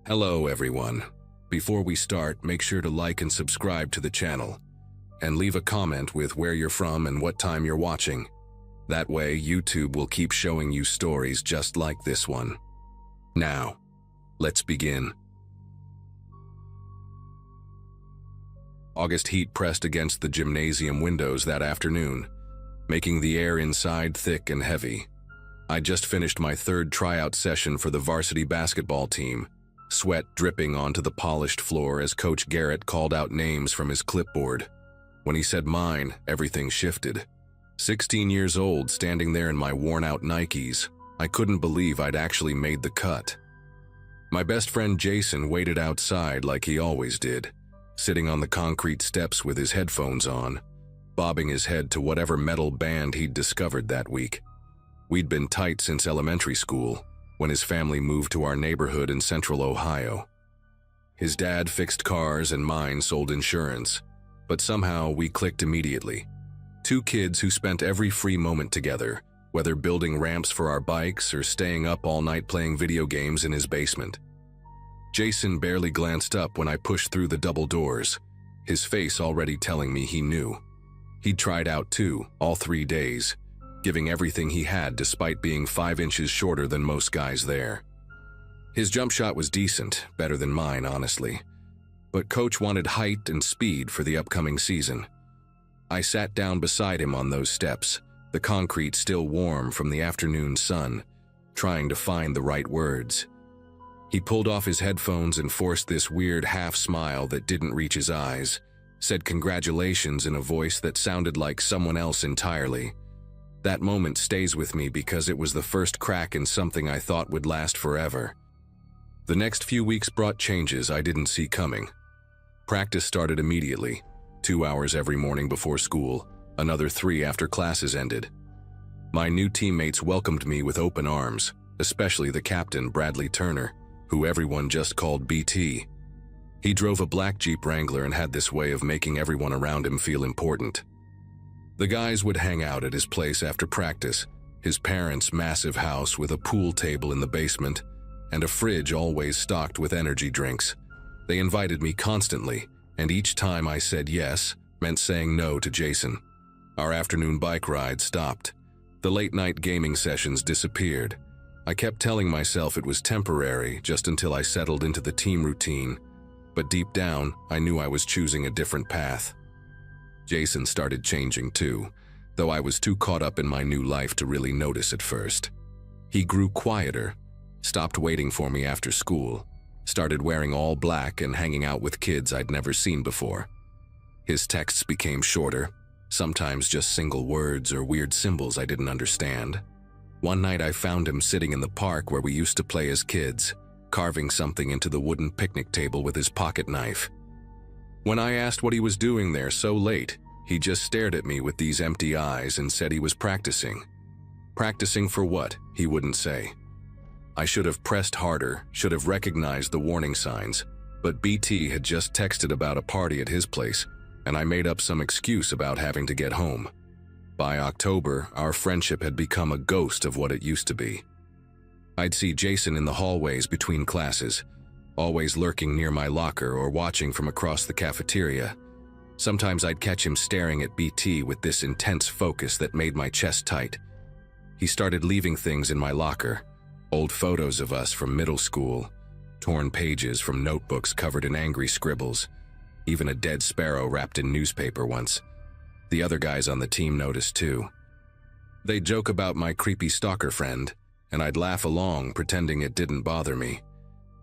Hello everyone. Before we start, make sure to like and subscribe to the channel, and leave a comment with where you're from and what time you're watching. That way, YouTube will keep showing you stories just like this one. Now, let's begin. August heat pressed against the gymnasium windows that afternoon, making the air inside thick and heavy. I just finished my third tryout session for the varsity basketball team, sweat dripping onto the polished floor as Coach Garrett called out names from his clipboard. When he said mine, everything shifted. 16 years old, standing there in my worn-out Nikes, I couldn't believe I'd actually made the cut. My best friend Jason waited outside like he always did, sitting on the concrete steps with his headphones on, bobbing his head to whatever metal band he'd discovered that week. We'd been tight since elementary school, when his family moved to our neighborhood in central Ohio. His dad fixed cars and mine sold insurance, but somehow we clicked immediately. Two kids who spent every free moment together, whether building ramps for our bikes or staying up all night playing video games in his basement. Jason barely glanced up when I pushed through the double doors, his face already telling me he knew. He'd tried out too, all 3 days, giving everything he had despite being 5 inches shorter than most guys there. His jump shot was decent, better than mine, honestly. But Coach wanted height and speed for the upcoming season. I sat down beside him on those steps, the concrete still warm from the afternoon sun, trying to find the right words. He pulled off his headphones and forced this weird half-smile that didn't reach his eyes, said congratulations in a voice that sounded like someone else entirely. That moment stays with me because it was the first crack in something I thought would last forever. The next few weeks brought changes I didn't see coming. Practice started immediately, 2 hours every morning before school, another 3 after classes ended. My new teammates welcomed me with open arms, especially the captain, Bradley Turner, who everyone just called BT. He drove a black Jeep Wrangler and had this way of making everyone around him feel important. The guys would hang out at his place after practice, his parents' massive house with a pool table in the basement and a fridge always stocked with energy drinks. They invited me constantly, and each time I said yes meant saying no to Jason. Our afternoon bike ride stopped. The late-night gaming sessions disappeared. I kept telling myself it was temporary just until I settled into the team routine, but deep down, I knew I was choosing a different path. Jason started changing too, though I was too caught up in my new life to really notice at first. He grew quieter, stopped waiting for me after school, started wearing all black and hanging out with kids I'd never seen before. His texts became shorter, sometimes just single words or weird symbols I didn't understand. One night I found him sitting in the park where we used to play as kids, carving something into the wooden picnic table with his pocket knife. When I asked what he was doing there so late, he just stared at me with these empty eyes and said he was practicing. Practicing for what, he wouldn't say. I should have pressed harder, should have recognized the warning signs, but BT had just texted about a party at his place, and I made up some excuse about having to get home. By October, our friendship had become a ghost of what it used to be. I'd see Jason in the hallways between classes, always lurking near my locker or watching from across the cafeteria. Sometimes I'd catch him staring at BT with this intense focus that made my chest tight. He started leaving things in my locker, old photos of us from middle school, torn pages from notebooks covered in angry scribbles, even a dead sparrow wrapped in newspaper once. The other guys on the team noticed too. They'd joke about my creepy stalker friend, and I'd laugh along pretending it didn't bother me.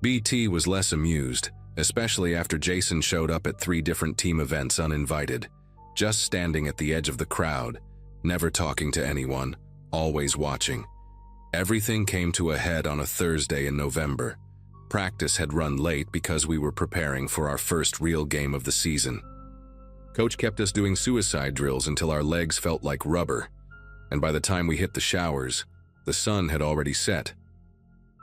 BT was less amused, especially after Jason showed up at 3 different team events uninvited, just standing at the edge of the crowd, never talking to anyone, always watching. Everything came to a head on a Thursday in November. Practice had run late because we were preparing for our first real game of the season. Coach kept us doing suicide drills until our legs felt like rubber, and by the time we hit the showers, the sun had already set.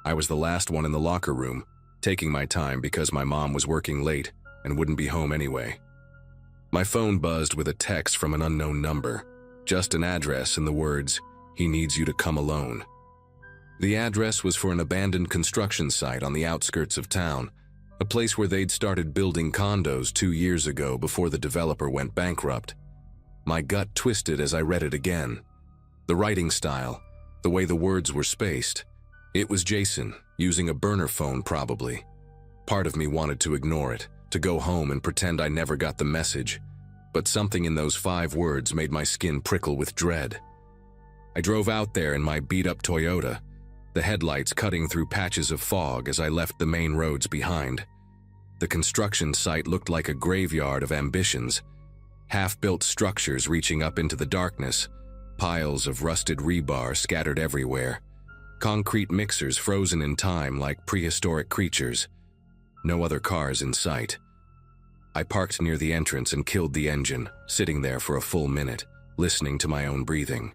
I was the last one in the locker room, taking my time because my mom was working late and wouldn't be home anyway. My phone buzzed with a text from an unknown number, just an address and the words, "He needs you to come alone." The address was for an abandoned construction site on the outskirts of town, a place where they'd started building condos 2 years ago before the developer went bankrupt. My gut twisted as I read it again. The writing style, the way the words were spaced. It was Jason, using a burner phone probably. Part of me wanted to ignore it, to go home and pretend I never got the message, but something in those 5 words made my skin prickle with dread. I drove out there in my beat-up Toyota, the headlights cutting through patches of fog as I left the main roads behind. The construction site looked like a graveyard of ambitions, half-built structures reaching up into the darkness, piles of rusted rebar scattered everywhere, concrete mixers frozen in time like prehistoric creatures. No other cars in sight. I parked near the entrance and killed the engine, sitting there for a full minute, listening to my own breathing.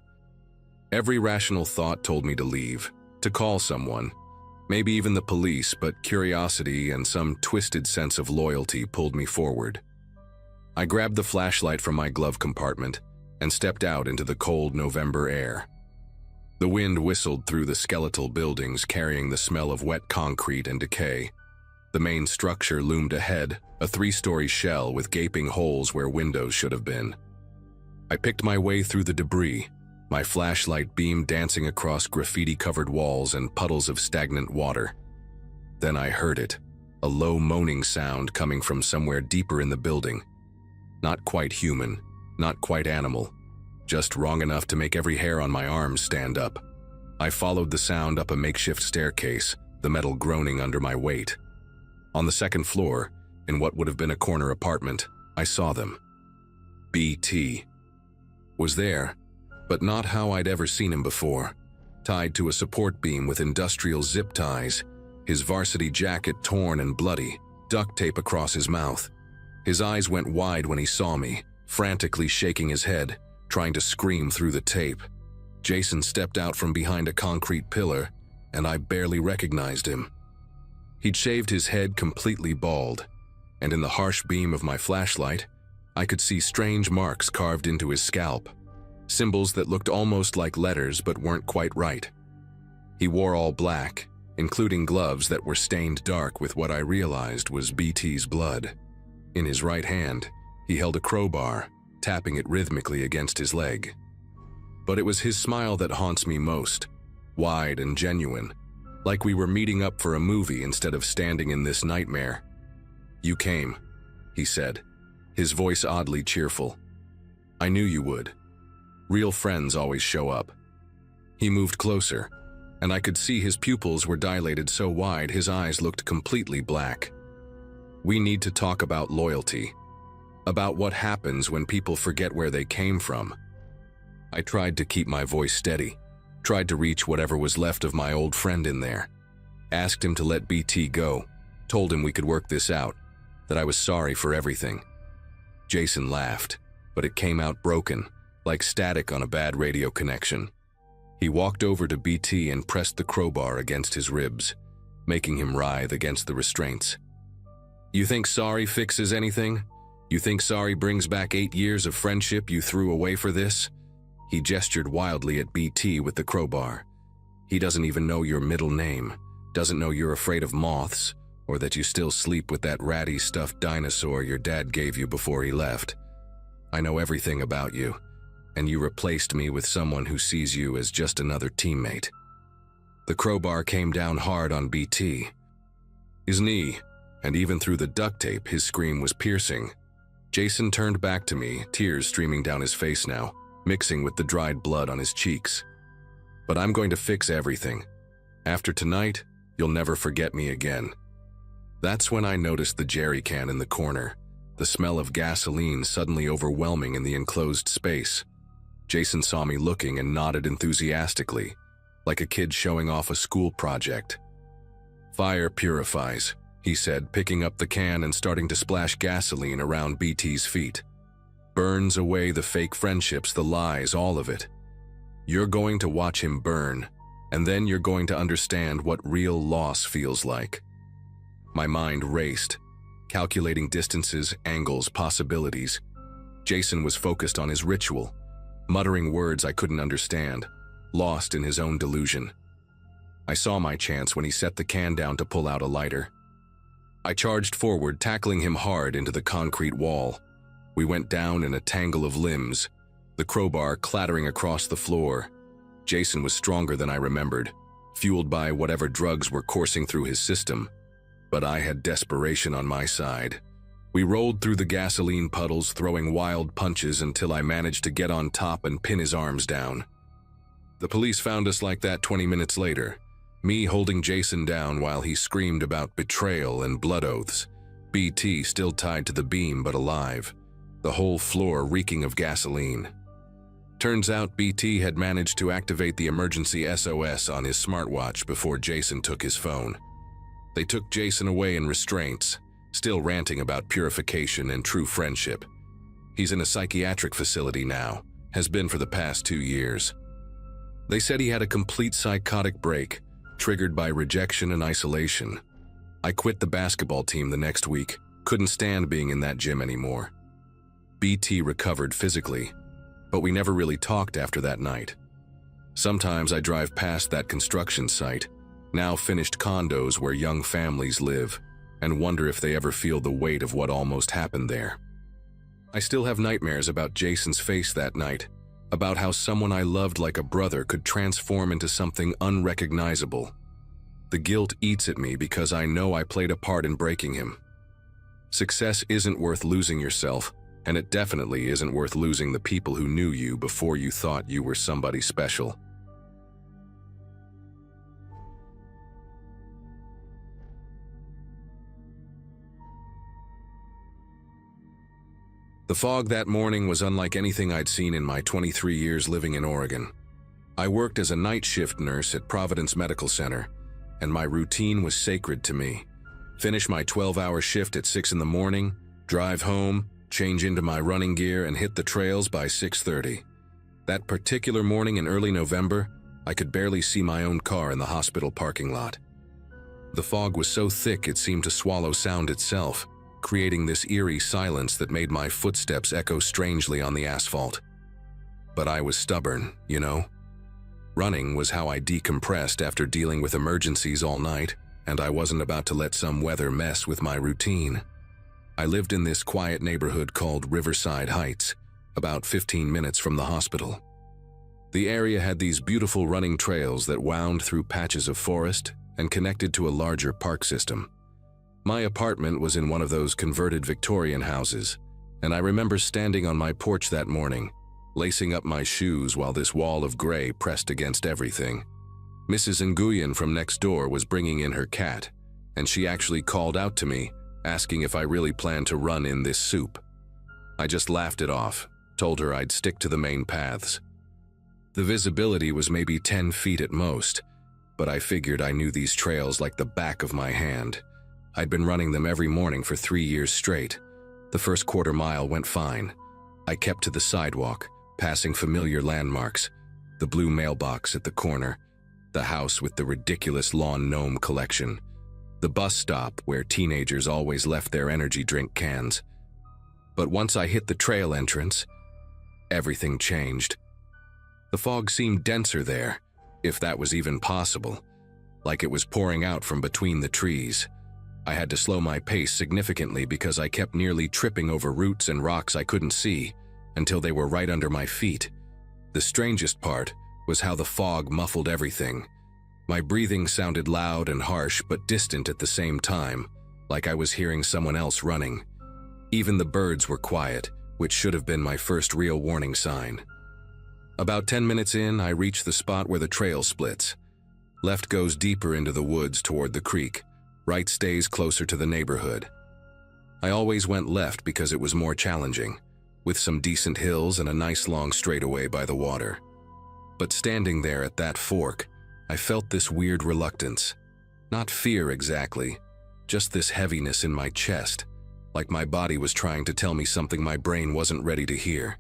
Every rational thought told me to leave, to call someone, maybe even the police, but curiosity and some twisted sense of loyalty pulled me forward. I grabbed the flashlight from my glove compartment and stepped out into the cold November air. The wind whistled through the skeletal buildings, carrying the smell of wet concrete and decay. The main structure loomed ahead, a 3-story shell with gaping holes where windows should have been. I picked my way through the debris, my flashlight beam dancing across graffiti-covered walls and puddles of stagnant water. Then I heard it, a low moaning sound coming from somewhere deeper in the building. Not quite human, not quite animal, just wrong enough to make every hair on my arms stand up. I followed the sound up a makeshift staircase, the metal groaning under my weight. On the 2nd floor, in what would have been a corner apartment, I saw them. BT was there, but not how I'd ever seen him before. Tied to a support beam with industrial zip ties, his varsity jacket torn and bloody, duct tape across his mouth. His eyes went wide when he saw me, frantically shaking his head, trying to scream through the tape. Jason stepped out from behind a concrete pillar, and I barely recognized him. He'd shaved his head completely bald, and in the harsh beam of my flashlight, I could see strange marks carved into his scalp, symbols that looked almost like letters but weren't quite right. He wore all black, including gloves that were stained dark with what I realized was BT's blood. In his right hand, he held a crowbar, tapping it rhythmically against his leg. But it was his smile that haunts me most, wide and genuine, like we were meeting up for a movie instead of standing in this nightmare. "You came," he said, his voice oddly cheerful. "I knew you would. Real friends always show up." He moved closer, and I could see his pupils were dilated so wide his eyes looked completely black. "We need to talk about loyalty, about what happens when people forget where they came from." I tried to keep my voice steady, tried to reach whatever was left of my old friend in there. Asked him to let BT go, told him we could work this out, that I was sorry for everything. Jason laughed, but it came out broken, like static on a bad radio connection. He walked over to BT and pressed the crowbar against his ribs, making him writhe against the restraints. "You think sorry fixes anything? You think sorry brings back 8 years of friendship you threw away for this?" He gestured wildly at BT with the crowbar. "He doesn't even know your middle name, doesn't know you're afraid of moths, or that you still sleep with that ratty stuffed dinosaur your dad gave you before he left. I know everything about you, and you replaced me with someone who sees you as just another teammate." The crowbar came down hard on BT. His knee, and even through the duct tape, his scream was piercing. Jason turned back to me, tears streaming down his face now, mixing with the dried blood on his cheeks. "But I'm going to fix everything. After tonight, you'll never forget me again." That's when I noticed the jerry can in the corner, the smell of gasoline suddenly overwhelming in the enclosed space. Jason saw me looking and nodded enthusiastically, like a kid showing off a school project. "Fire purifies," he said, picking up the can and starting to splash gasoline around BT's feet. "Burns away the fake friendships, the lies, all of it. You're going to watch him burn, and then you're going to understand what real loss feels like." My mind raced, calculating distances, angles, possibilities. Jason was focused on his ritual, muttering words I couldn't understand, lost in his own delusion. I saw my chance when he set the can down to pull out a lighter. I charged forward, tackling him hard into the concrete wall. We went down in a tangle of limbs, the crowbar clattering across the floor. Jason was stronger than I remembered, fueled by whatever drugs were coursing through his system. But I had desperation on my side. We rolled through the gasoline puddles, throwing wild punches until I managed to get on top and pin his arms down. The police found us like that 20 minutes later, me holding Jason down while he screamed about betrayal and blood oaths, BT still tied to the beam but alive, the whole floor reeking of gasoline. Turns out BT had managed to activate the emergency SOS on his smartwatch before Jason took his phone. They took Jason away in restraints, still ranting about purification and true friendship. He's in a psychiatric facility now, has been for the past 2 years. They said he had a complete psychotic break, triggered by rejection and isolation. I quit the basketball team the next week, couldn't stand being in that gym anymore. BT recovered physically, but we never really talked after that night. Sometimes I drive past that construction site, now finished condos where young families live, and wonder if they ever feel the weight of what almost happened there. I still have nightmares about Jason's face that night, about how someone I loved like a brother could transform into something unrecognizable. The guilt eats at me because I know I played a part in breaking him. Success isn't worth losing yourself, and it definitely isn't worth losing the people who knew you before you thought you were somebody special. The fog that morning was unlike anything I'd seen in my 23 years living in Oregon. I worked as a night shift nurse at Providence Medical Center, and my routine was sacred to me. Finish my 12-hour shift at 6 in the morning, drive home, change into my running gear, and hit the trails by 6:30. That particular morning in early November, I could barely see my own car in the hospital parking lot. The fog was so thick it seemed to swallow sound itself, creating this eerie silence that made my footsteps echo strangely on the asphalt. But I was stubborn, you know. Running was how I decompressed after dealing with emergencies all night, and I wasn't about to let some weather mess with my routine. I lived in this quiet neighborhood called Riverside Heights, about 15 minutes from the hospital. The area had these beautiful running trails that wound through patches of forest and connected to a larger park system. My apartment was in one of those converted Victorian houses, and I remember standing on my porch that morning, lacing up my shoes while this wall of gray pressed against everything. Mrs. Nguyen from next door was bringing in her cat, and she actually called out to me, asking if I really planned to run in this soup. I just laughed it off, told her I'd stick to the main paths. The visibility was maybe 10 feet at most, but I figured I knew these trails like the back of my hand. I'd been running them every morning for 3 years straight. The first quarter mile went fine. I kept to the sidewalk, passing familiar landmarks, the blue mailbox at the corner, the house with the ridiculous lawn gnome collection, the bus stop where teenagers always left their energy drink cans. But once I hit the trail entrance, everything changed. The fog seemed denser there, if that was even possible, like it was pouring out from between the trees. I had to slow my pace significantly because I kept nearly tripping over roots and rocks I couldn't see until they were right under my feet. The strangest part was how the fog muffled everything. My breathing sounded loud and harsh but distant at the same time, like I was hearing someone else running. Even the birds were quiet, which should have been my first real warning sign. About 10 minutes in, I reached the spot where the trail splits. Left goes deeper into the woods toward the creek. Right stays closer to the neighborhood. I always went left because it was more challenging, with some decent hills and a nice long straightaway by the water. But standing there at that fork, I felt this weird reluctance. Not fear exactly, just this heaviness in my chest, like my body was trying to tell me something my brain wasn't ready to hear.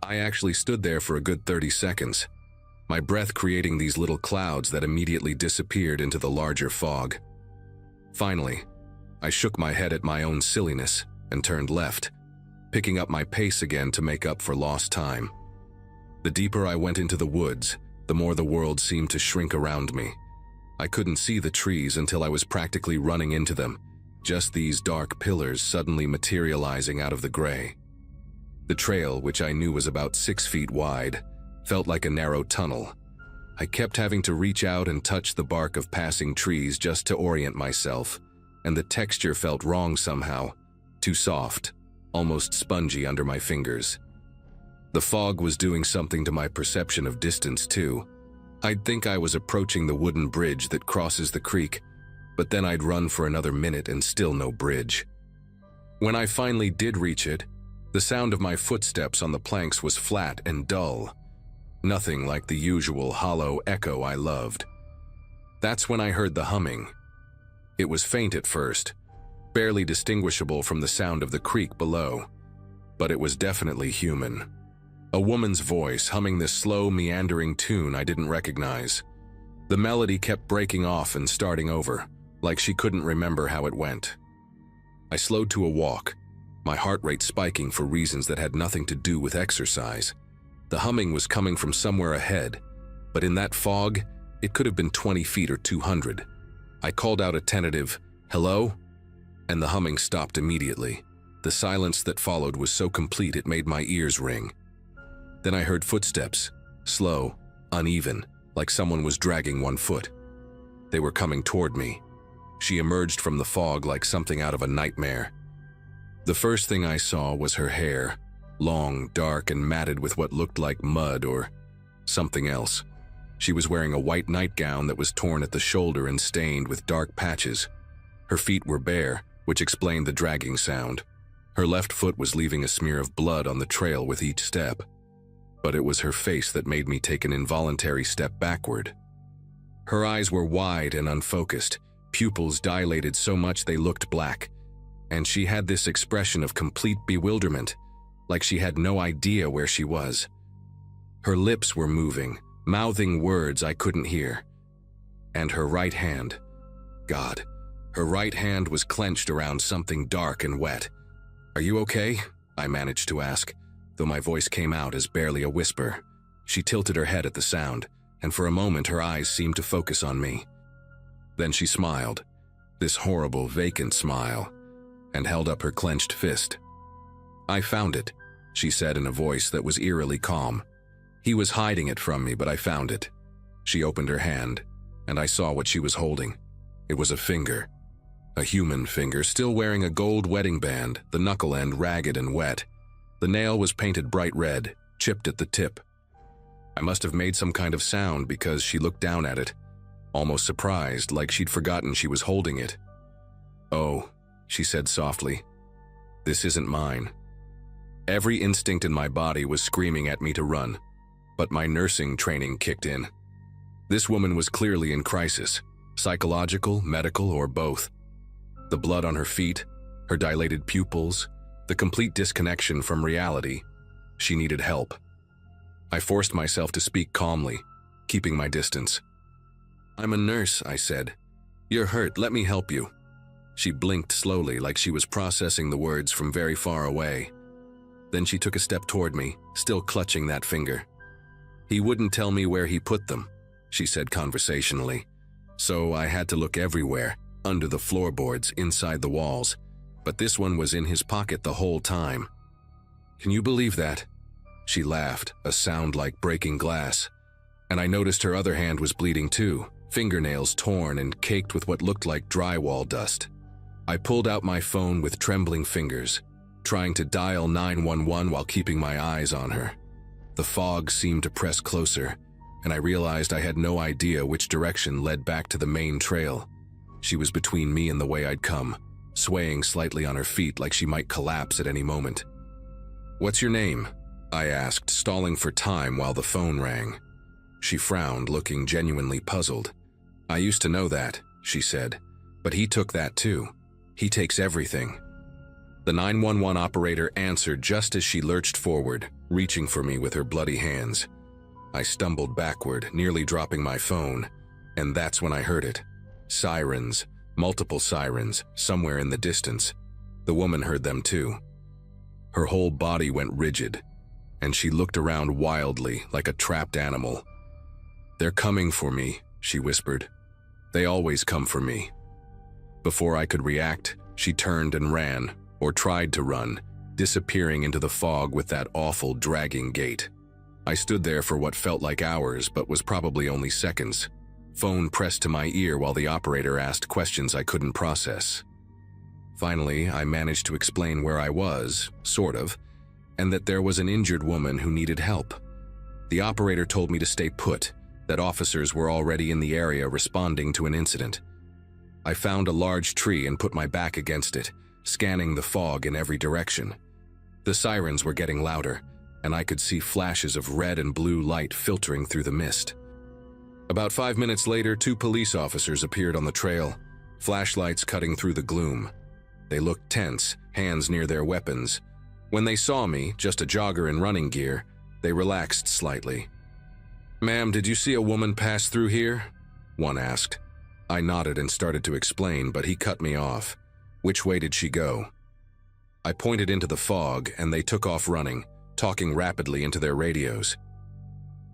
I actually stood there for a good 30 seconds, my breath creating these little clouds that immediately disappeared into the larger fog. Finally, I shook my head at my own silliness and turned left, picking up my pace again to make up for lost time. The deeper I went into the woods, the more the world seemed to shrink around me. I couldn't see the trees until I was practically running into them, just these dark pillars suddenly materializing out of the gray. The trail, which I knew was about 6 feet wide, felt like a narrow tunnel. I kept having to reach out and touch the bark of passing trees just to orient myself, and the texture felt wrong somehow, too soft, almost spongy under my fingers. The fog was doing something to my perception of distance too. I'd think I was approaching the wooden bridge that crosses the creek, but then I'd run for another minute and still no bridge. When I finally did reach it, the sound of my footsteps on the planks was flat and dull. Nothing like the usual hollow echo I loved. That's when I heard the humming. It was faint at first, barely distinguishable from the sound of the creek below, but it was definitely human. A woman's voice humming this slow, meandering tune I didn't recognize. The melody kept breaking off and starting over, like she couldn't remember how it went. I slowed to a walk, my heart rate spiking for reasons that had nothing to do with exercise. The humming was coming from somewhere ahead, but in that fog, it could have been 20 feet or 200. I called out a tentative, "Hello?" and the humming stopped immediately. The silence that followed was so complete it made my ears ring. Then I heard footsteps, slow, uneven, like someone was dragging one foot. They were coming toward me. She emerged from the fog like something out of a nightmare. The first thing I saw was her hair, long, dark, and matted with what looked like mud or something else. She was wearing a white nightgown that was torn at the shoulder and stained with dark patches. Her feet were bare, which explained the dragging sound. Her left foot was leaving a smear of blood on the trail with each step. But it was her face that made me take an involuntary step backward. Her eyes were wide and unfocused, pupils dilated so much they looked black, and she had this expression of complete bewilderment, like she had no idea where she was. Her lips were moving, mouthing words I couldn't hear. And her right hand, God, her right hand was clenched around something dark and wet. "Are you okay?" I managed to ask, though my voice came out as barely a whisper. She tilted her head at the sound, and for a moment her eyes seemed to focus on me. Then she smiled, this horrible, vacant smile, and held up her clenched fist. "I found it," she said in a voice that was eerily calm. "He was hiding it from me, but I found it." She opened her hand, and I saw what she was holding. It was a finger. A human finger, still wearing a gold wedding band, the knuckle end ragged and wet. The nail was painted bright red, chipped at the tip. I must have made some kind of sound because she looked down at it, almost surprised, like she'd forgotten she was holding it. "Oh," she said softly, "this isn't mine." Every instinct in my body was screaming at me to run, but my nursing training kicked in. This woman was clearly in crisis, psychological, medical, or both. The blood on her feet, her dilated pupils, the complete disconnection from reality. She needed help. I forced myself to speak calmly, keeping my distance. "I'm a nurse," I said. "You're hurt, let me help you." She blinked slowly, like she was processing the words from very far away. Then she took a step toward me, still clutching that finger. "He wouldn't tell me where he put them," she said conversationally. "So I had to look everywhere, under the floorboards, inside the walls. But this one was in his pocket the whole time." "Can you believe that?" She laughed, a sound like breaking glass. And I noticed her other hand was bleeding too, fingernails torn and caked with what looked like drywall dust. I pulled out my phone with trembling fingers, trying to dial 911 while keeping my eyes on her. The fog seemed to press closer, and I realized I had no idea which direction led back to the main trail. She was between me and the way I'd come, swaying slightly on her feet like she might collapse at any moment. "What's your name?" I asked, stalling for time while the phone rang. She frowned, looking genuinely puzzled. "I used to know that," she said, "but he took that too. He takes everything." The 911 operator answered just as she lurched forward, reaching for me with her bloody hands. I stumbled backward, nearly dropping my phone, and that's when I heard it. Sirens, multiple sirens, somewhere in the distance. The woman heard them too. Her whole body went rigid, and she looked around wildly like a trapped animal. "They're coming for me," she whispered. They always come for me. Before I could react, she turned and ran, or tried to run, disappearing into the fog with that awful dragging gait. I stood there for what felt like hours, but was probably only seconds. Phone pressed to my ear while the operator asked questions I couldn't process. Finally, I managed to explain where I was, sort of, and that there was an injured woman who needed help. The operator told me to stay put, that officers were already in the area responding to an incident. I found a large tree and put my back against it, scanning the fog in every direction. The sirens were getting louder, and I could see flashes of red and blue light filtering through the mist. About 5 minutes later, 2 police officers appeared on the trail, flashlights cutting through the gloom. They looked tense, hands near their weapons. When they saw me, just a jogger in running gear, they relaxed slightly. "Ma'am, did you see a woman pass through here?" one asked. I nodded and started to explain, but he cut me off. "Which way did she go?" I pointed into the fog, and they took off running, talking rapidly into their radios.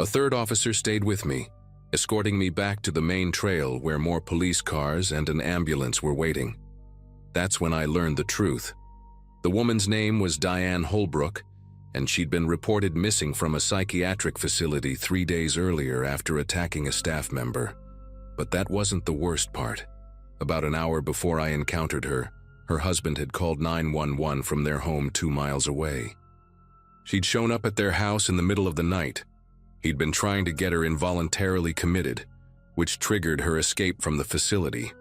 A third officer stayed with me, escorting me back to the main trail where more police cars and an ambulance were waiting. That's when I learned the truth. The woman's name was Diane Holbrook, and she'd been reported missing from a psychiatric facility 3 days earlier after attacking a staff member. But that wasn't the worst part. About an hour before I encountered her, her husband had called 911 from their home 2 miles away. She'd shown up at their house in the middle of the night. He'd been trying to get her involuntarily committed, which triggered her escape from the facility.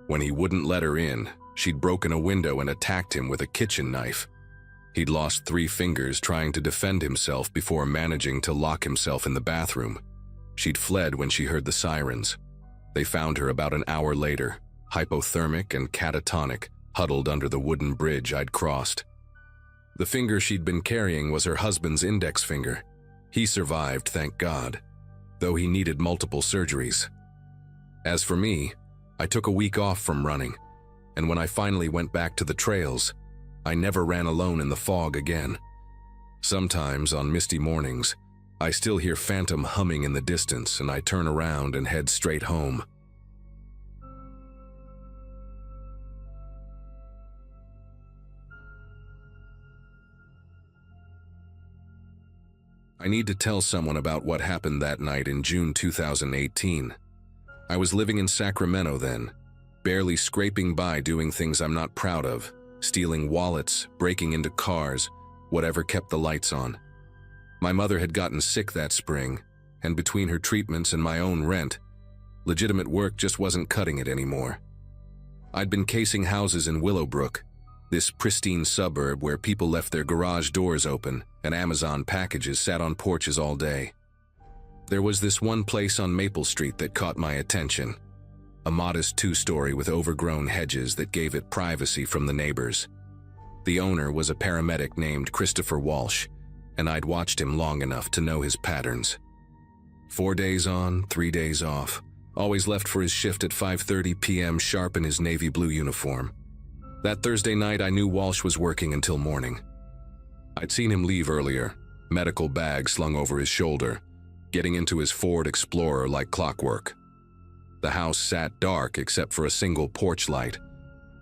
When he wouldn't let her in, she'd broken a window and attacked him with a kitchen knife. He'd lost 3 fingers trying to defend himself before managing to lock himself in the bathroom. She'd fled when she heard the sirens. They found her about an hour later, hypothermic and catatonic, huddled under the wooden bridge I'd crossed. The finger she'd been carrying was her husband's index finger. He survived, thank God, though he needed multiple surgeries. As for me, I took a week off from running, and when I finally went back to the trails, I never ran alone in the fog again. Sometimes, on misty mornings, I still hear phantom humming in the distance, and I turn around and head straight home. I need to tell someone about what happened that night in June 2018. I was living in Sacramento then, barely scraping by doing things I'm not proud of, stealing wallets, breaking into cars, whatever kept the lights on. My mother had gotten sick that spring, and between her treatments and my own rent, legitimate work just wasn't cutting it anymore. I'd been casing houses in Willowbrook, this pristine suburb where people left their garage doors open and Amazon packages sat on porches all day. There was this one place on Maple Street that caught my attention, a modest 2-story with overgrown hedges that gave it privacy from the neighbors. The owner was a paramedic named Christopher Walsh, and I'd watched him long enough to know his patterns. 4 days on, 3 days off, always left for his shift at 5:30 p.m. sharp in his navy blue uniform. That Thursday night, I knew Walsh was working until morning. I'd seen him leave earlier, medical bag slung over his shoulder, getting into his Ford Explorer like clockwork. The house sat dark except for a single porch light,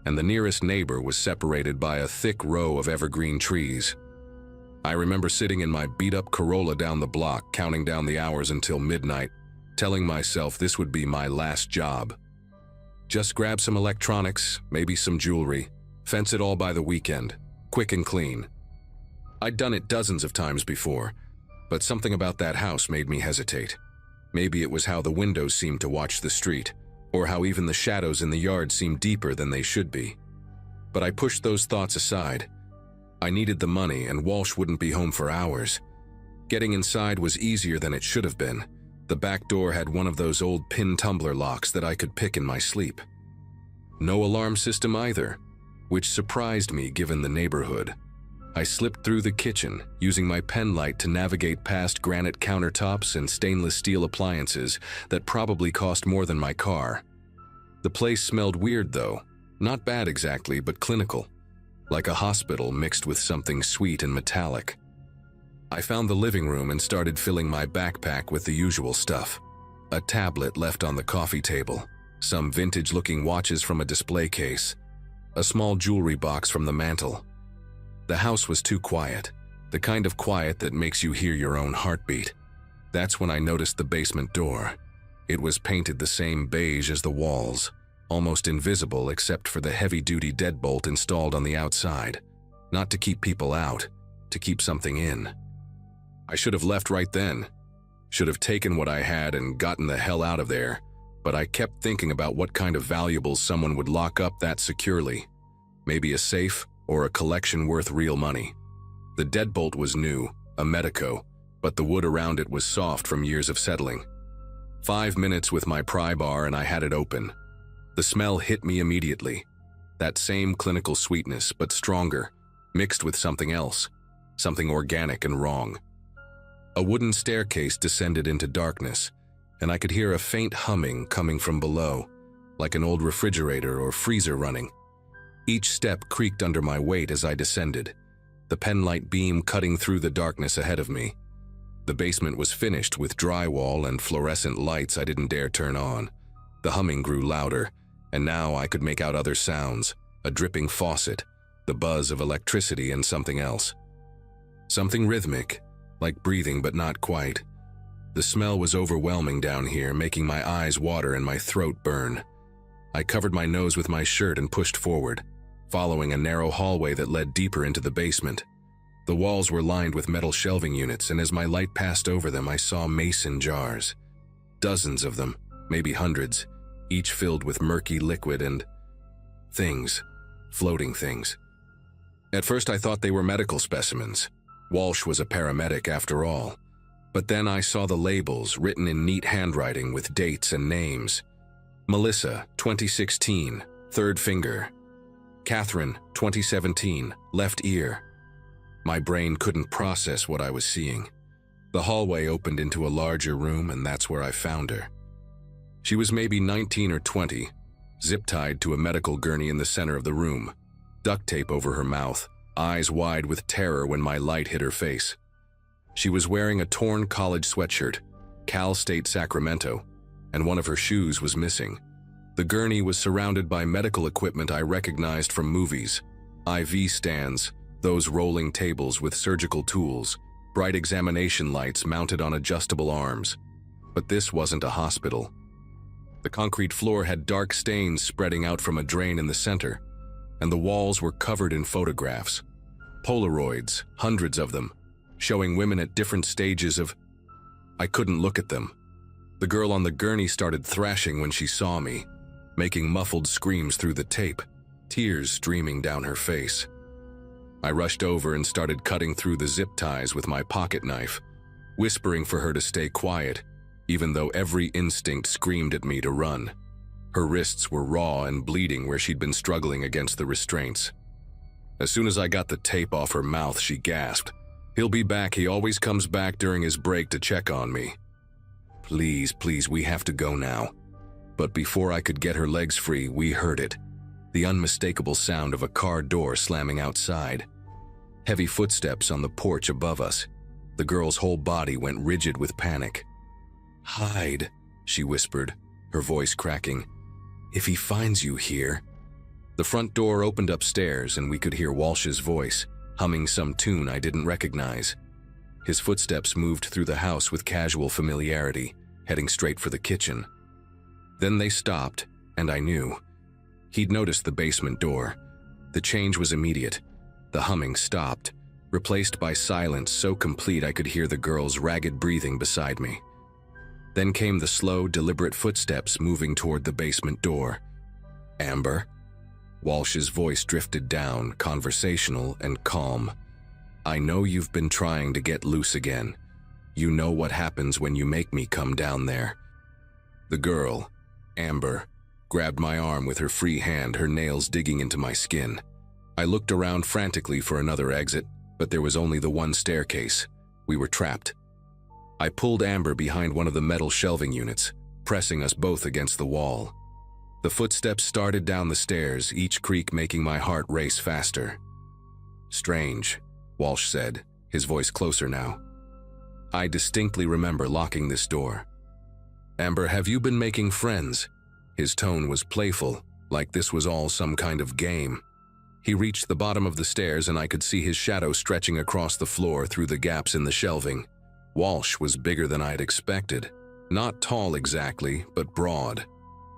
and the nearest neighbor was separated by a thick row of evergreen trees. I remember sitting in my beat-up Corolla down the block, counting down the hours until midnight, telling myself this would be my last job. Just grab some electronics, maybe some jewelry, fence it all by the weekend, quick and clean. I'd done it dozens of times before, but something about that house made me hesitate. Maybe it was how the windows seemed to watch the street, or how even the shadows in the yard seemed deeper than they should be. But I pushed those thoughts aside. I needed the money, and Walsh wouldn't be home for hours. Getting inside was easier than it should have been. The back door had one of those old pin tumbler locks that I could pick in my sleep. No alarm system either, which surprised me given the neighborhood. I slipped through the kitchen, using my pen light to navigate past granite countertops and stainless steel appliances that probably cost more than my car. The place smelled weird though, not bad exactly, but clinical, like a hospital mixed with something sweet and metallic. I found the living room and started filling my backpack with the usual stuff. A tablet left on the coffee table, some vintage-looking watches from a display case, a small jewelry box from the mantel. The house was too quiet, the kind of quiet that makes you hear your own heartbeat. That's when I noticed the basement door. It was painted the same beige as the walls, almost invisible except for the heavy-duty deadbolt installed on the outside. Not to keep people out, to keep something in. I should have left right then. Should have taken what I had and gotten the hell out of there, but I kept thinking about what kind of valuables someone would lock up that securely. Maybe a safe or a collection worth real money. The deadbolt was new, a Medeco, but the wood around it was soft from years of settling. 5 minutes with my pry bar and I had it open. The smell hit me immediately. That same clinical sweetness, but stronger, mixed with something else, something organic and wrong. A wooden staircase descended into darkness, and I could hear a faint humming coming from below, like an old refrigerator or freezer running. Each step creaked under my weight as I descended, the penlight beam cutting through the darkness ahead of me. The basement was finished with drywall and fluorescent lights I didn't dare turn on. The humming grew louder, and now I could make out other sounds, a dripping faucet, the buzz of electricity, and something else. Something rhythmic, like breathing but not quite. The smell was overwhelming down here, making my eyes water and my throat burn. I covered my nose with my shirt and pushed forward, following a narrow hallway that led deeper into the basement. The walls were lined with metal shelving units, and as my light passed over them, I saw mason jars. Dozens of them, maybe hundreds, each filled with murky liquid and things, floating things. At first I thought they were medical specimens. Walsh was a paramedic after all. But then I saw the labels written in neat handwriting with dates and names. Melissa, 2016, third finger. Catherine, 2017, left ear. My brain couldn't process what I was seeing. The hallway opened into a larger room, and that's where I found her. She was maybe 19 or 20, zip-tied to a medical gurney in the center of the room, duct tape over her mouth, eyes wide with terror when my light hit her face. She was wearing a torn college sweatshirt, Cal State Sacramento, and one of her shoes was missing. The gurney was surrounded by medical equipment I recognized from movies. IV stands, those rolling tables with surgical tools, bright examination lights mounted on adjustable arms. But this wasn't a hospital. The concrete floor had dark stains spreading out from a drain in the center, and the walls were covered in photographs. Polaroids, hundreds of them, showing women at different stages of... I couldn't look at them. The girl on the gurney started thrashing when she saw me, making muffled screams through the tape, tears streaming down her face. I rushed over and started cutting through the zip ties with my pocket knife, whispering for her to stay quiet, even though every instinct screamed at me to run. Her wrists were raw and bleeding where she'd been struggling against the restraints. As soon as I got the tape off her mouth, she gasped. "He'll be back. He always comes back during his break to check on me." "Please, please, we have to go now." But before I could get her legs free, we heard it. The unmistakable sound of a car door slamming outside. Heavy footsteps on the porch above us. The girl's whole body went rigid with panic. "Hide," she whispered, her voice cracking. "If he finds you here." The front door opened upstairs and we could hear Walsh's voice, humming some tune I didn't recognize. His footsteps moved through the house with casual familiarity, heading straight for the kitchen. Then they stopped, and I knew. He'd noticed the basement door. The change was immediate. The humming stopped, replaced by silence so complete I could hear the girl's ragged breathing beside me. Then came the slow, deliberate footsteps moving toward the basement door. "Amber?" Walsh's voice drifted down, conversational and calm. "I know you've been trying to get loose again. You know what happens when you make me come down there." The girl, Amber, grabbed my arm with her free hand, her nails digging into my skin. I looked around frantically for another exit, but there was only the one staircase. We were trapped. I pulled Amber behind one of the metal shelving units, pressing us both against the wall. The footsteps started down the stairs, each creak making my heart race faster. "Strange," Walsh said, his voice closer now. "I distinctly remember locking this door. Amber, have you been making friends?" His tone was playful, like this was all some kind of game. He reached the bottom of the stairs and I could see his shadow stretching across the floor through the gaps in the shelving. Walsh was bigger than I'd expected. Not tall exactly, but broad,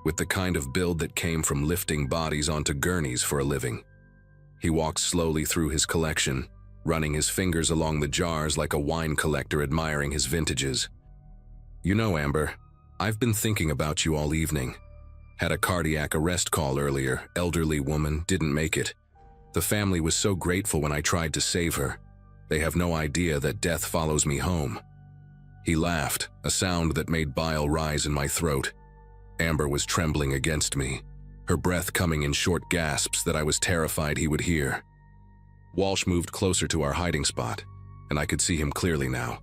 with the kind of build that came from lifting bodies onto gurneys for a living. He walked slowly through his collection, running his fingers along the jars like a wine collector admiring his vintages. "You know, Amber, I've been thinking about you all evening. Had a cardiac arrest call earlier, elderly woman, didn't make it. The family was so grateful when I tried to save her. They have no idea that death follows me home." He laughed, a sound that made bile rise in my throat. Amber was trembling against me, her breath coming in short gasps that I was terrified he would hear. Walsh moved closer to our hiding spot, and I could see him clearly now.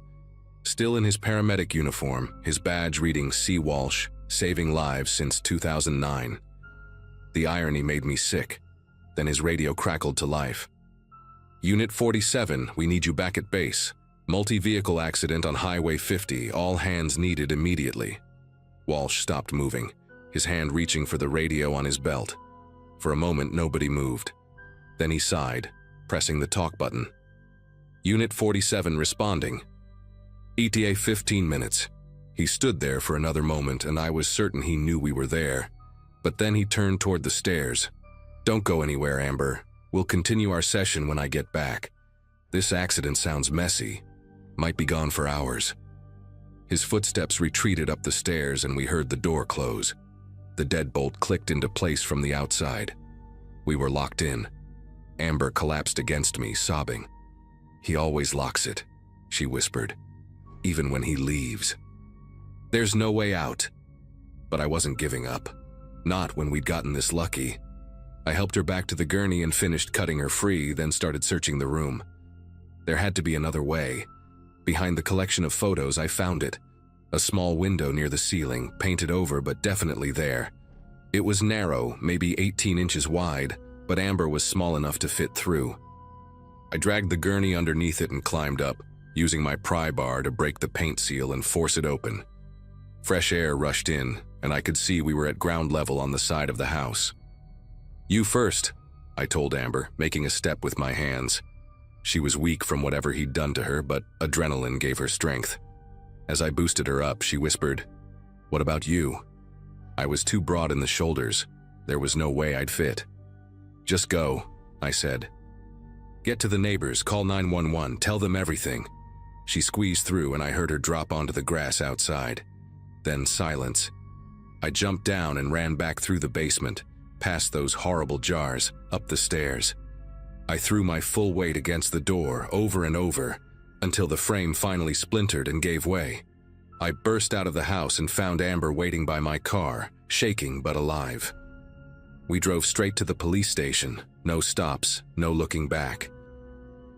Still in his paramedic uniform, his badge reading C. Walsh, saving lives since 2009. The irony made me sick. Then his radio crackled to life. "Unit 47, we need you back at base. Multi-vehicle accident on Highway 50, all hands needed immediately." Walsh stopped moving, his hand reaching for the radio on his belt. For a moment, nobody moved. Then he sighed, pressing the talk button. "Unit 47 responding. ETA 15 minutes. He stood there for another moment, and I was certain he knew we were there. But then he turned toward the stairs. "Don't go anywhere, Amber. We'll continue our session when I get back. This accident sounds messy. Might be gone for hours." His footsteps retreated up the stairs and we heard the door close. The deadbolt clicked into place from the outside. We were locked in. Amber collapsed against me, sobbing. "He always locks it," she whispered. "Even when he leaves. There's no way out." But I wasn't giving up. Not when we'd gotten this lucky. I helped her back to the gurney and finished cutting her free, then started searching the room. There had to be another way. Behind the collection of photos, I found it. A small window near the ceiling, painted over but definitely there. It was narrow, maybe 18 inches wide, but Amber was small enough to fit through. I dragged the gurney underneath it and climbed up, using my pry bar to break the paint seal and force it open. Fresh air rushed in, and I could see we were at ground level on the side of the house. "You first," I told Amber, making a step with my hands. She was weak from whatever he'd done to her, but adrenaline gave her strength. As I boosted her up, she whispered, "What about you?" I was too broad in the shoulders. There was no way I'd fit. "Just go," I said. "Get to the neighbors, call 911, tell them everything." She squeezed through and I heard her drop onto the grass outside. Then silence. I jumped down and ran back through the basement, past those horrible jars, up the stairs. I threw my full weight against the door, over and over, until the frame finally splintered and gave way. I burst out of the house and found Amber waiting by my car, shaking but alive. We drove straight to the police station, no stops, no looking back.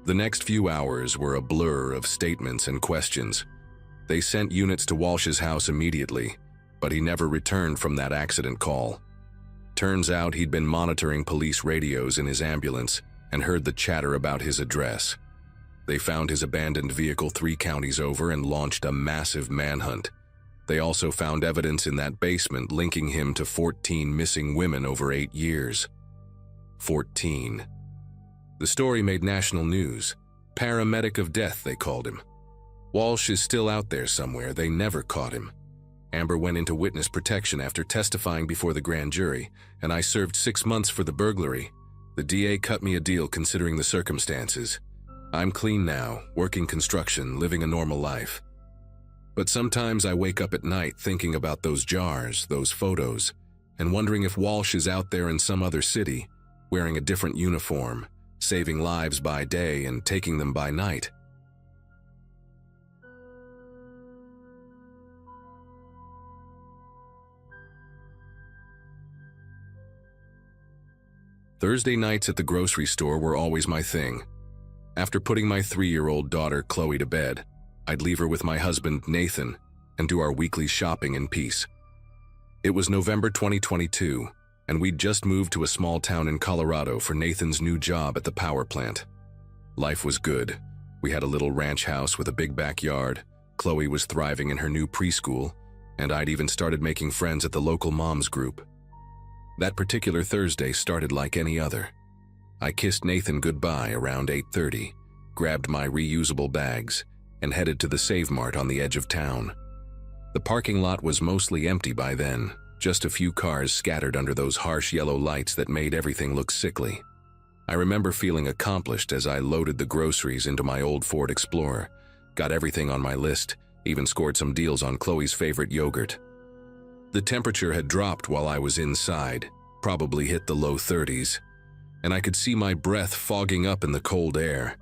The next few hours were a blur of statements and questions. They sent units to Walsh's house immediately, but he never returned from that accident call. Turns out he'd been monitoring police radios in his ambulance and heard the chatter about his address. They found his abandoned vehicle 3 counties over and launched a massive manhunt. They also found evidence in that basement linking him to 14 missing women over 8 years. 14. The story made national news. Paramedic of death, they called him. Walsh is still out there somewhere. They never caught him. Amber went into witness protection after testifying before the grand jury, and I served 6 months for the burglary. The DA cut me a deal considering the circumstances. I'm clean now, working construction, living a normal life. But sometimes I wake up at night thinking about those jars, those photos, and wondering if Walsh is out there in some other city, wearing a different uniform, saving lives by day and taking them by night. Thursday nights at the grocery store were always my thing. After putting my 3-year-old daughter, Chloe, to bed, I'd leave her with my husband, Nathan, and do our weekly shopping in peace. It was November 2022, and we'd just moved to a small town in Colorado for Nathan's new job at the power plant. Life was good. We had a little ranch house with a big backyard. Chloe was thriving in her new preschool, and I'd even started making friends at the local moms group. That particular Thursday started like any other. I kissed Nathan goodbye around 8:30, grabbed my reusable bags, and headed to the Save Mart on the edge of town. The parking lot was mostly empty by then, just a few cars scattered under those harsh yellow lights that made everything look sickly. I remember feeling accomplished as I loaded the groceries into my old Ford Explorer, got everything on my list, even scored some deals on Chloe's favorite yogurt. The temperature had dropped while I was inside, probably hit the low 30s, and I could see my breath fogging up in the cold air.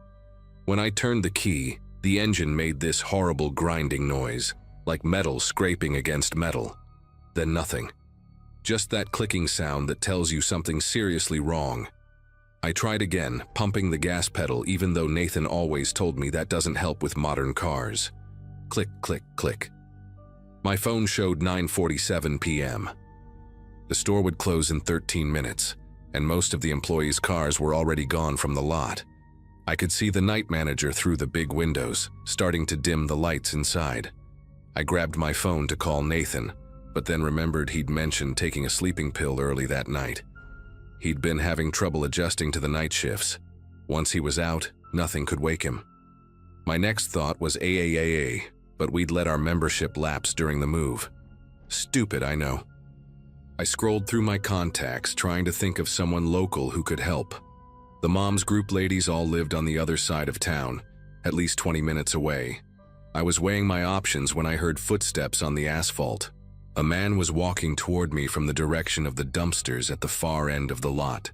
When I turned the key, the engine made this horrible grinding noise, like metal scraping against metal. Then nothing. Just that clicking sound that tells you something seriously wrong. I tried again, pumping the gas pedal even though Nathan always told me that doesn't help with modern cars. Click, click, click. My phone showed 9:47 p.m. The store would close in 13 minutes, and most of the employees' cars were already gone from the lot. I could see the night manager through the big windows, starting to dim the lights inside. I grabbed my phone to call Nathan, but then remembered he'd mentioned taking a sleeping pill early that night. He'd been having trouble adjusting to the night shifts. Once he was out, nothing could wake him. My next thought was AAAA, but we'd let our membership lapse during the move. Stupid, I know. I scrolled through my contacts, trying to think of someone local who could help. The moms group ladies all lived on the other side of town, at least 20 minutes away. I was weighing my options when I heard footsteps on the asphalt. A man was walking toward me from the direction of the dumpsters at the far end of the lot.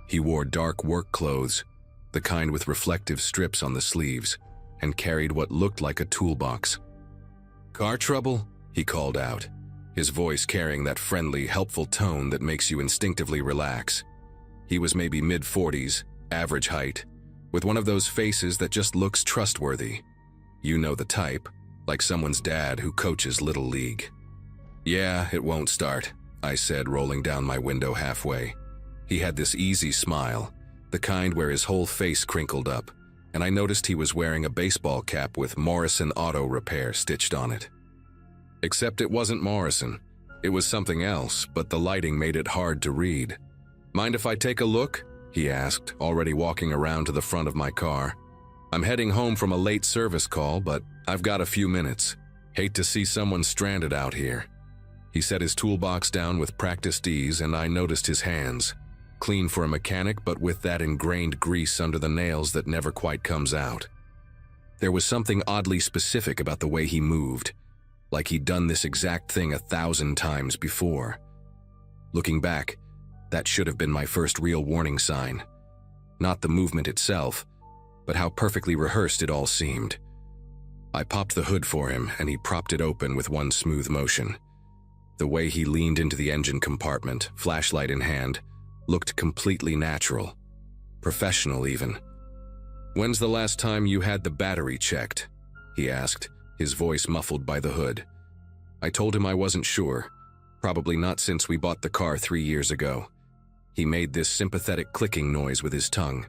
He wore dark work clothes, the kind with reflective strips on the sleeves, and carried what looked like a toolbox. "Car trouble?" he called out, his voice carrying that friendly, helpful tone that makes you instinctively relax. He was maybe mid-40s, average height, with one of those faces that just looks trustworthy. You know the type, like someone's dad who coaches Little League. "Yeah, it won't start," I said, rolling down my window halfway. He had this easy smile, the kind where his whole face crinkled up, and I noticed he was wearing a baseball cap with Morrison Auto Repair stitched on it. Except it wasn't Morrison. It was something else, but the lighting made it hard to read. "Mind if I take a look?" he asked, already walking around to the front of my car. "I'm heading home from a late service call, but I've got a few minutes. Hate to see someone stranded out here." He set his toolbox down with practiced ease, and I noticed his hands. Clean for a mechanic, but with that ingrained grease under the nails that never quite comes out. There was something oddly specific about the way he moved, like he'd done this exact thing 1,000 times before. Looking back, that should have been my first real warning sign. Not the movement itself, but how perfectly rehearsed it all seemed. I popped the hood for him, and he propped it open with one smooth motion. The way he leaned into the engine compartment, flashlight in hand, looked completely natural. Professional, even. "When's the last time you had the battery checked?" he asked, his voice muffled by the hood. I told him I wasn't sure. Probably not since we bought the car 3 years ago. He made this sympathetic clicking noise with his tongue.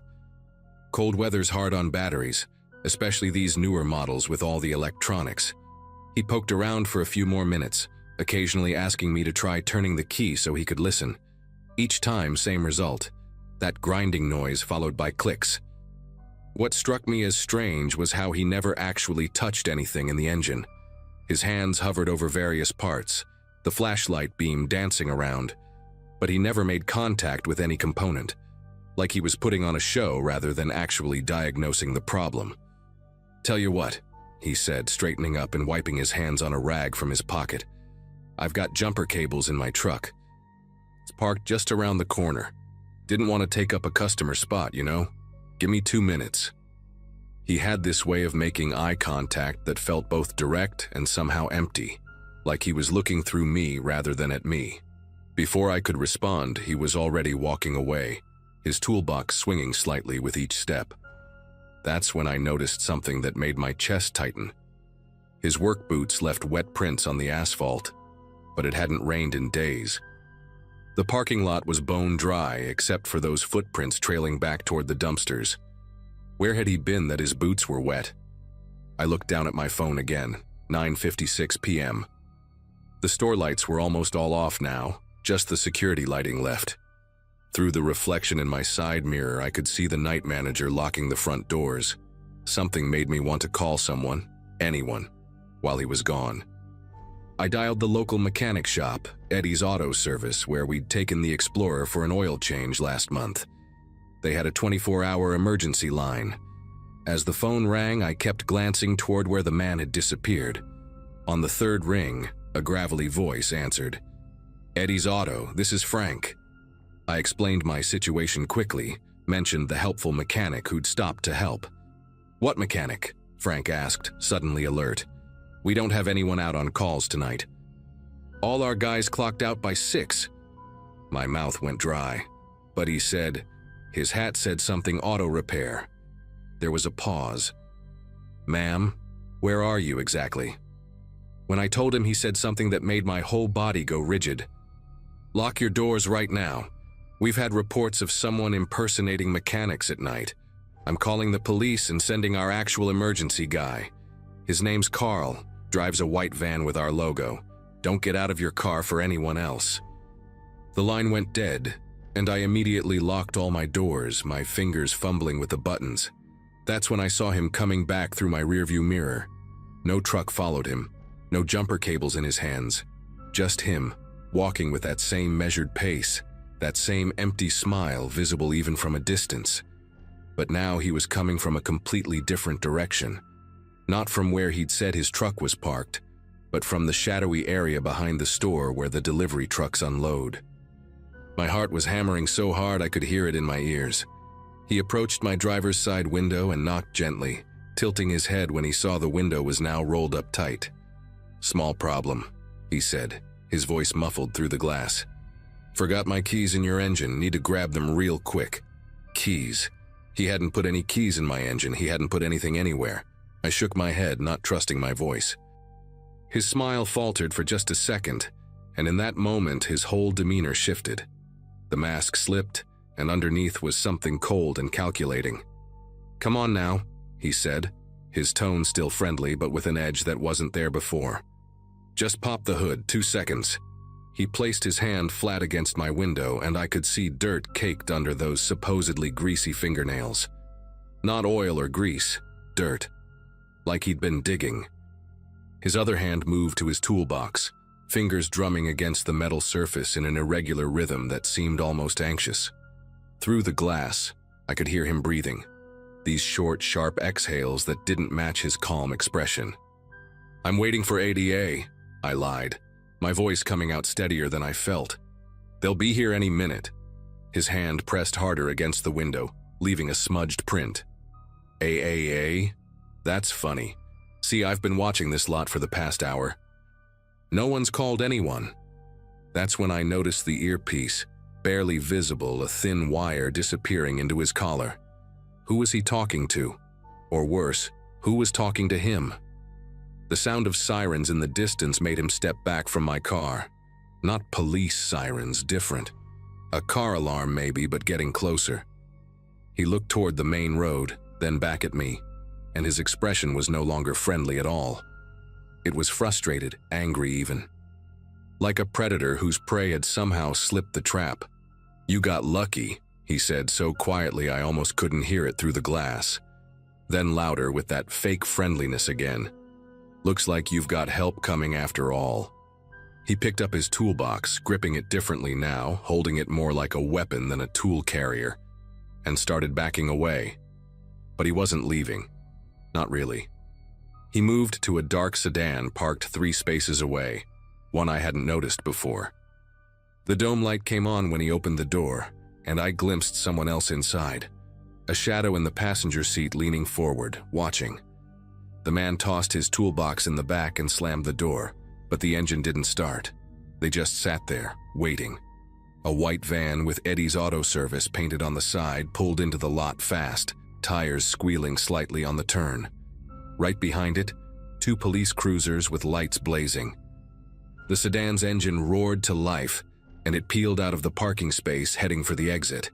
"Cold weather's hard on batteries, especially these newer models with all the electronics." He poked around for a few more minutes, occasionally asking me to try turning the key so he could listen. Each time, same result, that grinding noise followed by clicks. What struck me as strange was how he never actually touched anything in the engine. His hands hovered over various parts, the flashlight beam dancing around, but he never made contact with any component, like he was putting on a show rather than actually diagnosing the problem. "Tell you what," he said, straightening up and wiping his hands on a rag from his pocket. "I've got jumper cables in my truck. It's parked just around the corner. Didn't want to take up a customer spot, you know? Give me 2 minutes." He had this way of making eye contact that felt both direct and somehow empty, like he was looking through me rather than at me. Before I could respond, he was already walking away, his toolbox swinging slightly with each step. That's when I noticed something that made my chest tighten. His work boots left wet prints on the asphalt, but it hadn't rained in days. The parking lot was bone dry except for those footprints trailing back toward the dumpsters. Where had he been that his boots were wet? I looked down at my phone again, 9:56 p.m. The store lights were almost all off now, just the security lighting left. Through the reflection in my side mirror, I could see the night manager locking the front doors. Something made me want to call someone, anyone, while he was gone. I dialed the local mechanic shop, Eddie's Auto Service, where we'd taken the Explorer for an oil change last month. They had a 24-hour emergency line. As the phone rang, I kept glancing toward where the man had disappeared. On the third ring, a gravelly voice answered. "Eddie's Auto, this is Frank." I explained my situation quickly, mentioned the helpful mechanic who'd stopped to help. "What mechanic?" Frank asked, suddenly alert. "We don't have anyone out on calls tonight." "All our guys clocked out by 6. My mouth went dry, but he said, his hat said something auto repair. There was a pause. "Ma'am, where are you exactly?" When I told him, he said something that made my whole body go rigid. "Lock your doors right now. We've had reports of someone impersonating mechanics at night. I'm calling the police and sending our actual emergency guy. His name's Carl, drives a white van with our logo. Don't get out of your car for anyone else." The line went dead, and I immediately locked all my doors, my fingers fumbling with the buttons. That's when I saw him coming back through my rearview mirror. No truck followed him, no jumper cables in his hands. Just him, walking with that same measured pace, that same empty smile visible even from a distance. But now he was coming from a completely different direction. Not from where he'd said his truck was parked, but from the shadowy area behind the store where the delivery trucks unload. My heart was hammering so hard I could hear it in my ears. He approached my driver's side window and knocked gently, tilting his head when he saw the window was now rolled up tight. "Small problem," he said, his voice muffled through the glass. "Forgot my keys in your engine, need to grab them real quick." Keys. He hadn't put any keys in my engine, he hadn't put anything anywhere. I shook my head, not trusting my voice. His smile faltered for just a second, and in that moment his whole demeanor shifted. The mask slipped, and underneath was something cold and calculating. "Come on now," he said, his tone still friendly but with an edge that wasn't there before. "Just pop the hood, 2 seconds." He placed his hand flat against my window, and I could see dirt caked under those supposedly greasy fingernails. Not oil or grease, dirt. Like he'd been digging. His other hand moved to his toolbox, fingers drumming against the metal surface in an irregular rhythm that seemed almost anxious. Through the glass, I could hear him breathing, these short, sharp exhales that didn't match his calm expression. "I'm waiting for ADA," I lied, my voice coming out steadier than I felt. "They'll be here any minute." His hand pressed harder against the window, leaving a smudged print. "AAA? That's funny. See, I've been watching this lot for the past hour. No one's called anyone." That's when I noticed the earpiece, barely visible, a thin wire disappearing into his collar. Who was he talking to? Or worse, who was talking to him? The sound of sirens in the distance made him step back from my car. Not police sirens, different. A car alarm maybe, but getting closer. He looked toward the main road, then back at me, and his expression was no longer friendly at all. It was frustrated, angry even. Like a predator whose prey had somehow slipped the trap. "You got lucky," he said so quietly I almost couldn't hear it through the glass. Then louder with that fake friendliness again. "Looks like you've got help coming after all." He picked up his toolbox, gripping it differently now, holding it more like a weapon than a tool carrier, and started backing away. But he wasn't leaving. Not really. He moved to a dark sedan parked 3 spaces away, one I hadn't noticed before. The dome light came on when he opened the door, and I glimpsed someone else inside. A shadow in the passenger seat leaning forward, watching. The man tossed his toolbox in the back and slammed the door, but the engine didn't start. They just sat there, waiting. A white van with Eddie's Auto Service painted on the side pulled into the lot fast, tires squealing slightly on the turn. Right behind it, 2 police cruisers with lights blazing. The sedan's engine roared to life, and it peeled out of the parking space heading for the exit.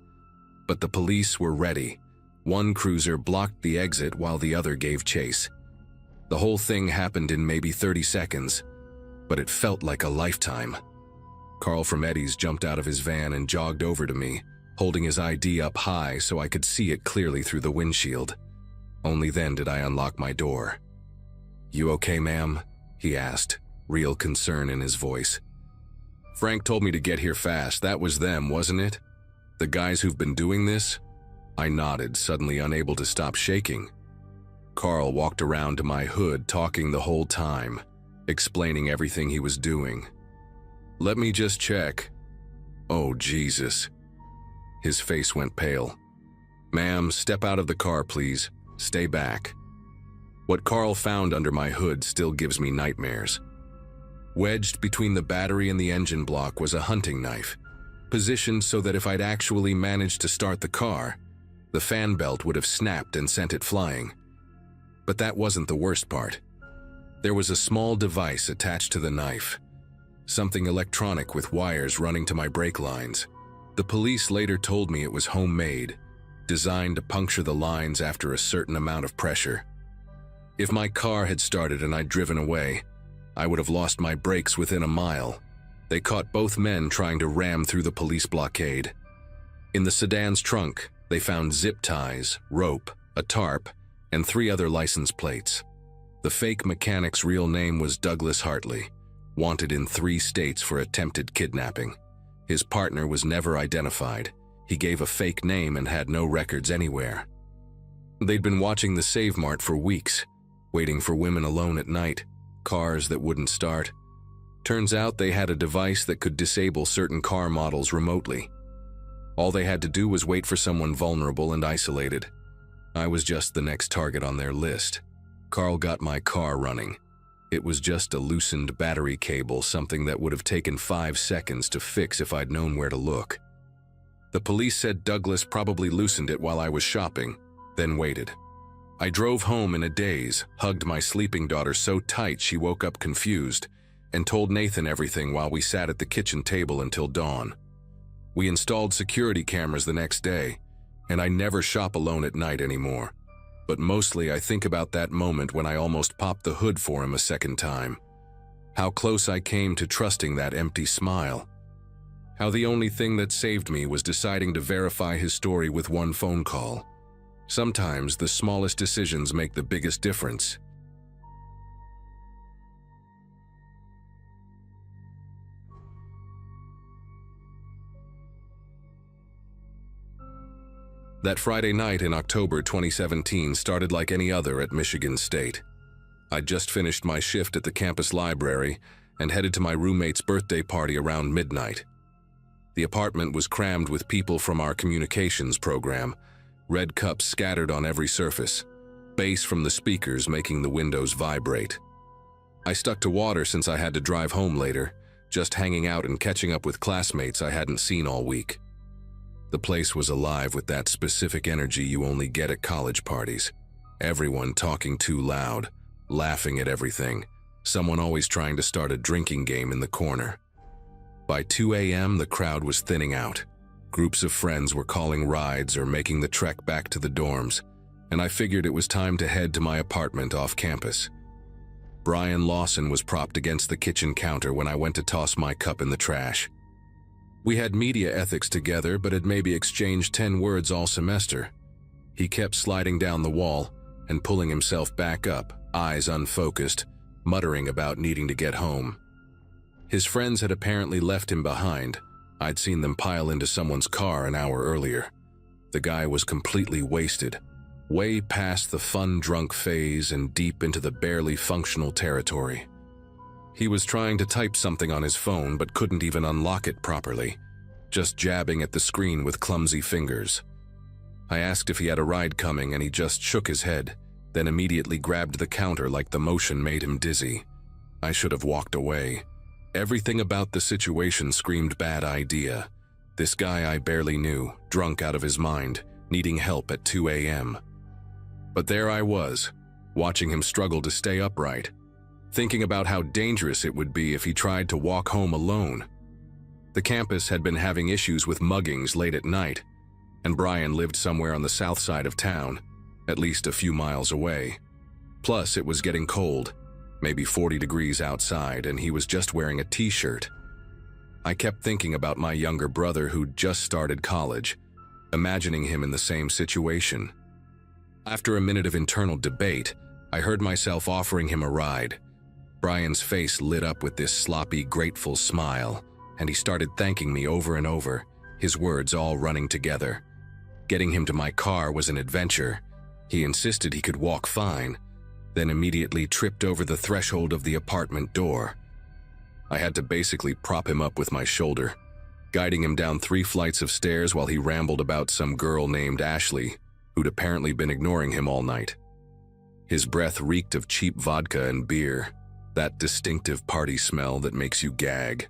But the police were ready. One cruiser blocked the exit while the other gave chase. The whole thing happened in maybe 30 seconds. but it felt like a lifetime. Carl from Eddie's jumped out of his van and jogged over to me, holding his ID up high so I could see it clearly through the windshield. Only then did I unlock my door. "You okay, ma'am?" he asked, real concern in his voice. "Frank told me to get here fast. That was them, wasn't it? The guys who've been doing this?" I nodded, suddenly unable to stop shaking. Carl walked around to my hood, talking the whole time, explaining everything he was doing. "Let me just check." "Oh, Jesus." His face went pale. "Ma'am, step out of the car, please. Stay back." What Carl found under my hood still gives me nightmares. Wedged between the battery and the engine block was a hunting knife, positioned so that if I'd actually managed to start the car, the fan belt would have snapped and sent it flying. But that wasn't the worst part. There was a small device attached to the knife, something electronic with wires running to my brake lines. The police later told me it was homemade, designed to puncture the lines after a certain amount of pressure. If my car had started and I'd driven away, I would have lost my brakes within a mile. They caught both men trying to ram through the police blockade. In the sedan's trunk, they found zip ties, rope, a tarp, and 3 other license plates. The fake mechanic's real name was Douglas Hartley, wanted in 3 states for attempted kidnapping. His partner was never identified. He gave a fake name and had no records anywhere. They'd been watching the Save Mart for weeks, waiting for women alone at night, cars that wouldn't start. Turns out they had a device that could disable certain car models remotely. All they had to do was wait for someone vulnerable and isolated. I was just the next target on their list. Carl got my car running. It was just a loosened battery cable, something that would have taken 5 seconds to fix if I'd known where to look. The police said Douglas probably loosened it while I was shopping, then waited. I drove home in a daze, hugged my sleeping daughter so tight she woke up confused, and told Nathan everything while we sat at the kitchen table until dawn. We installed security cameras the next day, and I never shop alone at night anymore. But mostly I think about that moment when I almost popped the hood for him a second time. How close I came to trusting that empty smile. How the only thing that saved me was deciding to verify his story with 1 phone call. Sometimes the smallest decisions make the biggest difference. That Friday night in October 2017 started like any other at Michigan State. I'd just finished my shift at the campus library and headed to my roommate's birthday party around midnight. The apartment was crammed with people from our communications program, red cups scattered on every surface, bass from the speakers making the windows vibrate. I stuck to water since I had to drive home later, just hanging out and catching up with classmates I hadn't seen all week. The place was alive with that specific energy you only get at college parties. Everyone talking too loud, laughing at everything, someone always trying to start a drinking game in the corner. By 2 a.m., the crowd was thinning out. Groups of friends were calling rides or making the trek back to the dorms, and I figured it was time to head to my apartment off campus. Brian Lawson was propped against the kitchen counter when I went to toss my cup in the trash. We had media ethics together, but had maybe exchanged 10 words all semester. He kept sliding down the wall and pulling himself back up, eyes unfocused, muttering about needing to get home. His friends had apparently left him behind. I'd seen them pile into someone's car an hour earlier. The guy was completely wasted, way past the fun drunk phase and deep into the barely functional territory. He was trying to type something on his phone but couldn't even unlock it properly, just jabbing at the screen with clumsy fingers. I asked if he had a ride coming and he just shook his head, then immediately grabbed the counter like the motion made him dizzy. I should have walked away. Everything about the situation screamed bad idea. This guy I barely knew, drunk out of his mind, needing help at 2 a.m. But there I was, watching him struggle to stay upright, thinking about how dangerous it would be if he tried to walk home alone. The campus had been having issues with muggings late at night, and Brian lived somewhere on the south side of town, at least a few miles away. Plus, it was getting cold. maybe 40 degrees outside, and he was just wearing a t-shirt. I kept thinking about my younger brother who'd just started college, imagining him in the same situation. After a minute of internal debate, I heard myself offering him a ride. Brian's face lit up with this sloppy, grateful smile, and he started thanking me over and over, his words all running together. Getting him to my car was an adventure. He insisted he could walk fine, then immediately tripped over the threshold of the apartment door. I had to basically prop him up with my shoulder, guiding him down 3 flights of stairs while he rambled about some girl named Ashley, who'd apparently been ignoring him all night. His breath reeked of cheap vodka and beer, that distinctive party smell that makes you gag.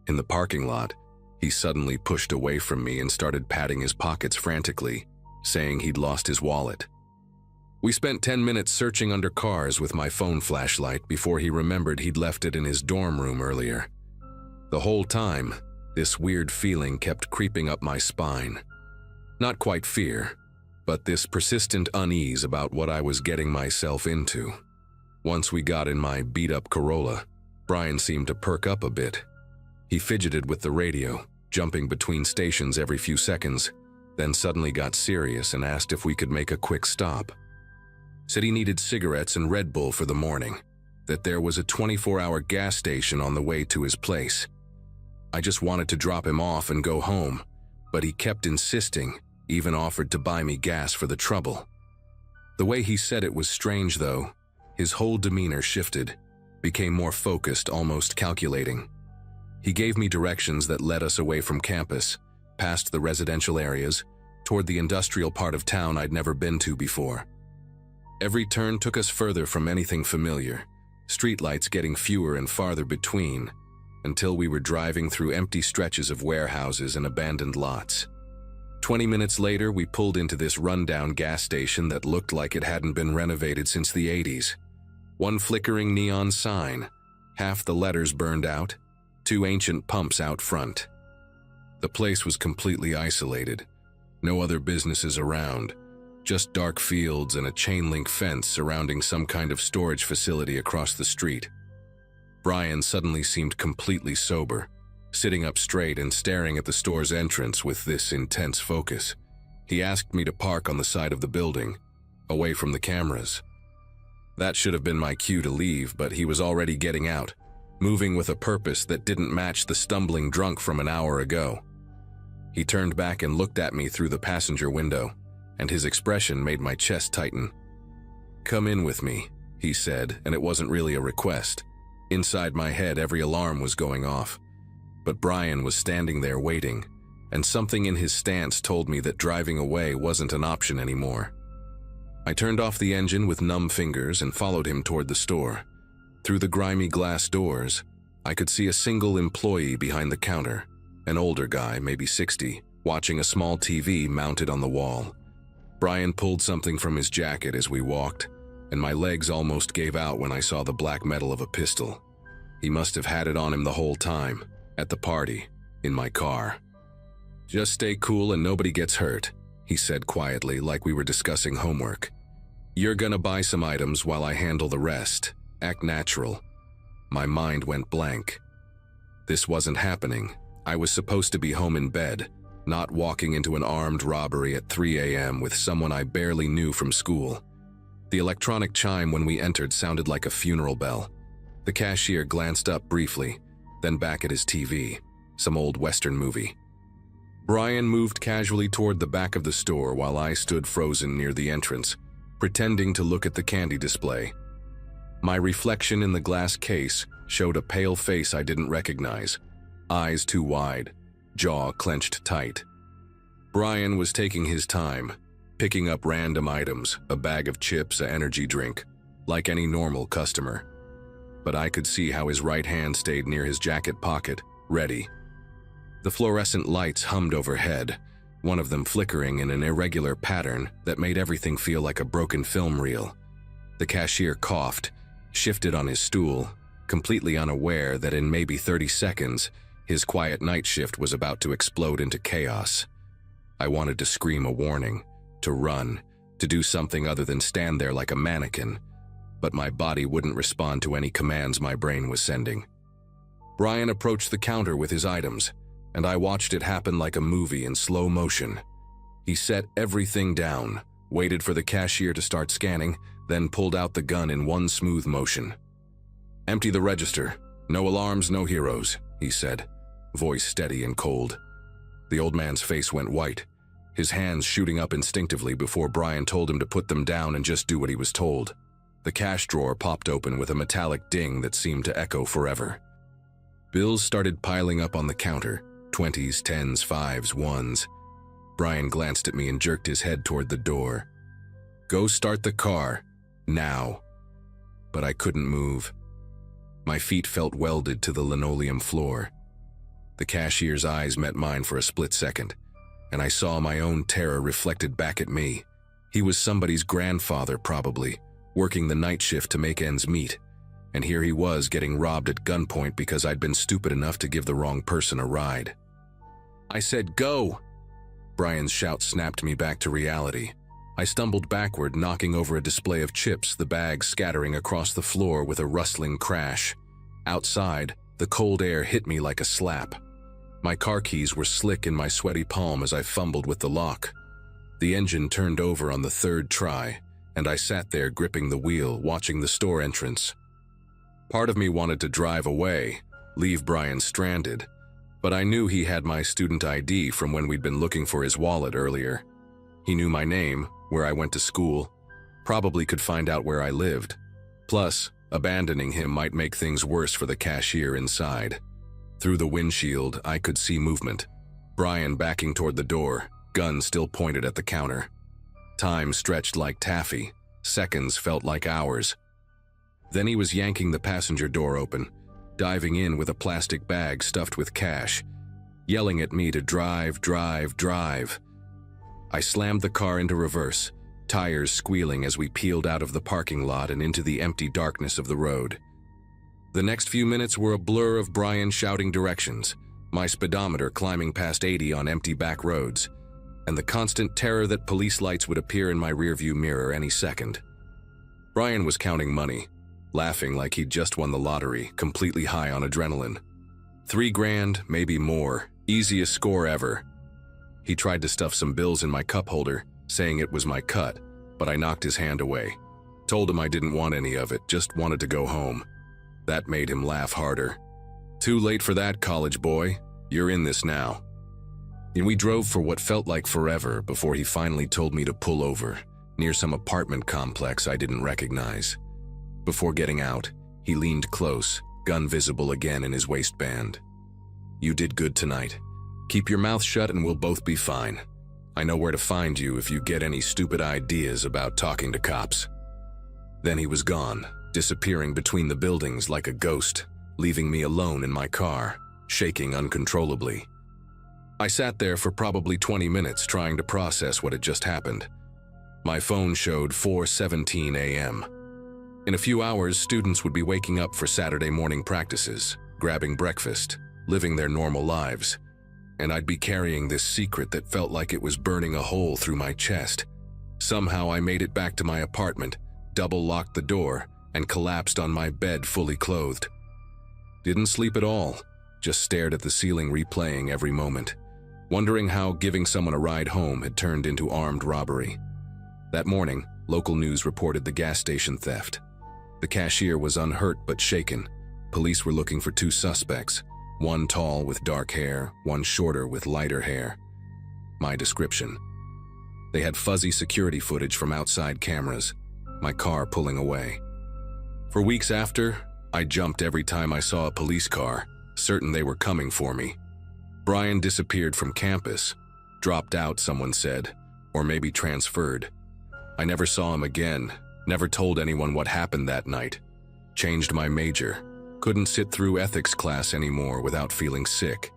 In the parking lot, he suddenly pushed away from me and started patting his pockets frantically, saying he'd lost his wallet. We spent 10 minutes searching under cars with my phone flashlight before he remembered he'd left it in his dorm room earlier. The whole time, this weird feeling kept creeping up my spine. Not quite fear, but this persistent unease about what I was getting myself into. Once we got in my beat-up Corolla, Brian seemed to perk up a bit. He fidgeted with the radio, jumping between stations every few seconds, then suddenly got serious and asked if we could make a quick stop. Said he needed cigarettes and Red Bull for the morning, that there was a 24-hour gas station on the way to his place. I just wanted to drop him off and go home, but he kept insisting, even offered to buy me gas for the trouble. The way he said it was strange, though. His whole demeanor shifted, became more focused, almost calculating. He gave me directions that led us away from campus, past the residential areas, toward the industrial part of town I'd never been to before. Every turn took us further from anything familiar, streetlights getting fewer and farther between, until we were driving through empty stretches of warehouses and abandoned lots. 20 minutes later, we pulled into this rundown gas station that looked like it hadn't been renovated since the 80s. One flickering neon sign, half the letters burned out, 2 ancient pumps out front. The place was completely isolated, no other businesses around, just dark fields and a chain-link fence surrounding some kind of storage facility across the street. Brian suddenly seemed completely sober, sitting up straight and staring at the store's entrance with this intense focus. He asked me to park on the side of the building, away from the cameras. That should have been my cue to leave, but he was already getting out, moving with a purpose that didn't match the stumbling drunk from an hour ago. He turned back and looked at me through the passenger window, and his expression made my chest tighten. "Come in with me," he said, and it wasn't really a request. Inside my head, every alarm was going off. But Brian was standing there waiting, and something in his stance told me that driving away wasn't an option anymore. I turned off the engine with numb fingers and followed him toward the store. Through the grimy glass doors, I could see a single employee behind the counter, an older guy, maybe 60, watching a small TV mounted on the wall. Brian pulled something from his jacket as we walked, and my legs almost gave out when I saw the black metal of a pistol. He must have had it on him the whole time, at the party, in my car. "Just stay cool and nobody gets hurt," he said quietly, like we were discussing homework. "You're gonna buy some items while I handle the rest. Act natural." My mind went blank. This wasn't happening. I was supposed to be home in bed, not walking into an armed robbery at 3 a.m. with someone I barely knew from school. The electronic chime when we entered sounded like a funeral bell. The cashier glanced up briefly, then back at his TV, some old Western movie. Brian moved casually toward the back of the store while I stood frozen near the entrance, pretending to look at the candy display. My reflection in the glass case showed a pale face I didn't recognize, eyes too wide, jaw clenched tight. Brian was taking his time, picking up random items, a bag of chips, an energy drink, like any normal customer. But I could see how his right hand stayed near his jacket pocket, ready. The fluorescent lights hummed overhead, one of them flickering in an irregular pattern that made everything feel like a broken film reel. The cashier coughed, shifted on his stool, completely unaware that in maybe 30 seconds, his quiet night shift was about to explode into chaos. I wanted to scream a warning, to run, to do something other than stand there like a mannequin. but my body wouldn't respond to any commands my brain was sending. Brian approached the counter with his items, and I watched it happen like a movie in slow motion. He set everything down, waited for the cashier to start scanning, then pulled out the gun in one smooth motion. "Empty the register. No alarms, no heroes," he said, voice steady and cold. The old man's face went white, his hands shooting up instinctively before Brian told him to put them down and just do what he was told. The cash drawer popped open with a metallic ding that seemed to echo forever. Bills started piling up on the counter, 20s, 10s, 5s, 1s. Brian glanced at me and jerked his head toward the door. "Go start the car. Now." But I couldn't move. My feet felt welded to the linoleum floor. The cashier's eyes met mine for a split second, and I saw my own terror reflected back at me. He was somebody's grandfather, probably, working the night shift to make ends meet, and here he was getting robbed at gunpoint because I'd been stupid enough to give the wrong person a ride. I said, "Go!" Brian's shout snapped me back to reality. I stumbled backward, knocking over a display of chips, the bag scattering across the floor with a rustling crash. Outside, the cold air hit me like a slap. My car keys were slick in my sweaty palm as I fumbled with the lock. The engine turned over on the third try, and I sat there gripping the wheel, watching the store entrance. Part of me wanted to drive away, leave Brian stranded, but I knew he had my student ID from when we'd been looking for his wallet earlier. He knew my name, where I went to school, probably could find out where I lived. Plus, abandoning him might make things worse for the cashier inside. Through the windshield, I could see movement. Brian backing toward the door, gun still pointed at the counter. Time stretched like taffy. Seconds felt like hours. Then he was yanking the passenger door open, diving in with a plastic bag stuffed with cash, yelling at me to drive, drive, drive. I slammed the car into reverse, tires squealing as we peeled out of the parking lot and into the empty darkness of the road. The next few minutes were a blur of Brian shouting directions, my speedometer climbing past 80 on empty back roads, and the constant terror that police lights would appear in my rearview mirror any second. Brian was counting money, laughing like he'd just won the lottery, completely high on adrenaline. $3 grand, maybe more, easiest score ever. He tried to stuff some bills in my cup holder, saying it was my cut, but I knocked his hand away. Told him I didn't want any of it, just wanted to go home. That made him laugh harder. "Too late for that, college boy. You're in this now." And we drove for what felt like forever before he finally told me to pull over, near some apartment complex I didn't recognize. Before getting out, he leaned close, gun visible again in his waistband. "You did good tonight. Keep your mouth shut and we'll both be fine. I know where to find you if you get any stupid ideas about talking to cops." Then he was gone, disappearing between the buildings like a ghost, leaving me alone in my car, shaking uncontrollably. I sat there for probably 20 minutes trying to process what had just happened. My phone showed 4:17 a.m. In a few hours, students would be waking up for Saturday morning practices, grabbing breakfast, living their normal lives, and I'd be carrying this secret that felt like it was burning a hole through my chest. Somehow I made it back to my apartment, double-locked the door, and collapsed on my bed fully clothed. Didn't sleep at all, just stared at the ceiling replaying every moment, wondering how giving someone a ride home had turned into armed robbery. That morning, local news reported the gas station theft. The cashier was unhurt but shaken. Police were looking for 2 suspects, one tall with dark hair, one shorter with lighter hair. My description. They had fuzzy security footage from outside cameras, my car pulling away. For weeks after, I jumped every time I saw a police car, certain they were coming for me. Brian disappeared from campus, dropped out, someone said, or maybe transferred. I never saw him again, never told anyone what happened that night. Changed my major, couldn't sit through ethics class anymore without feeling sick.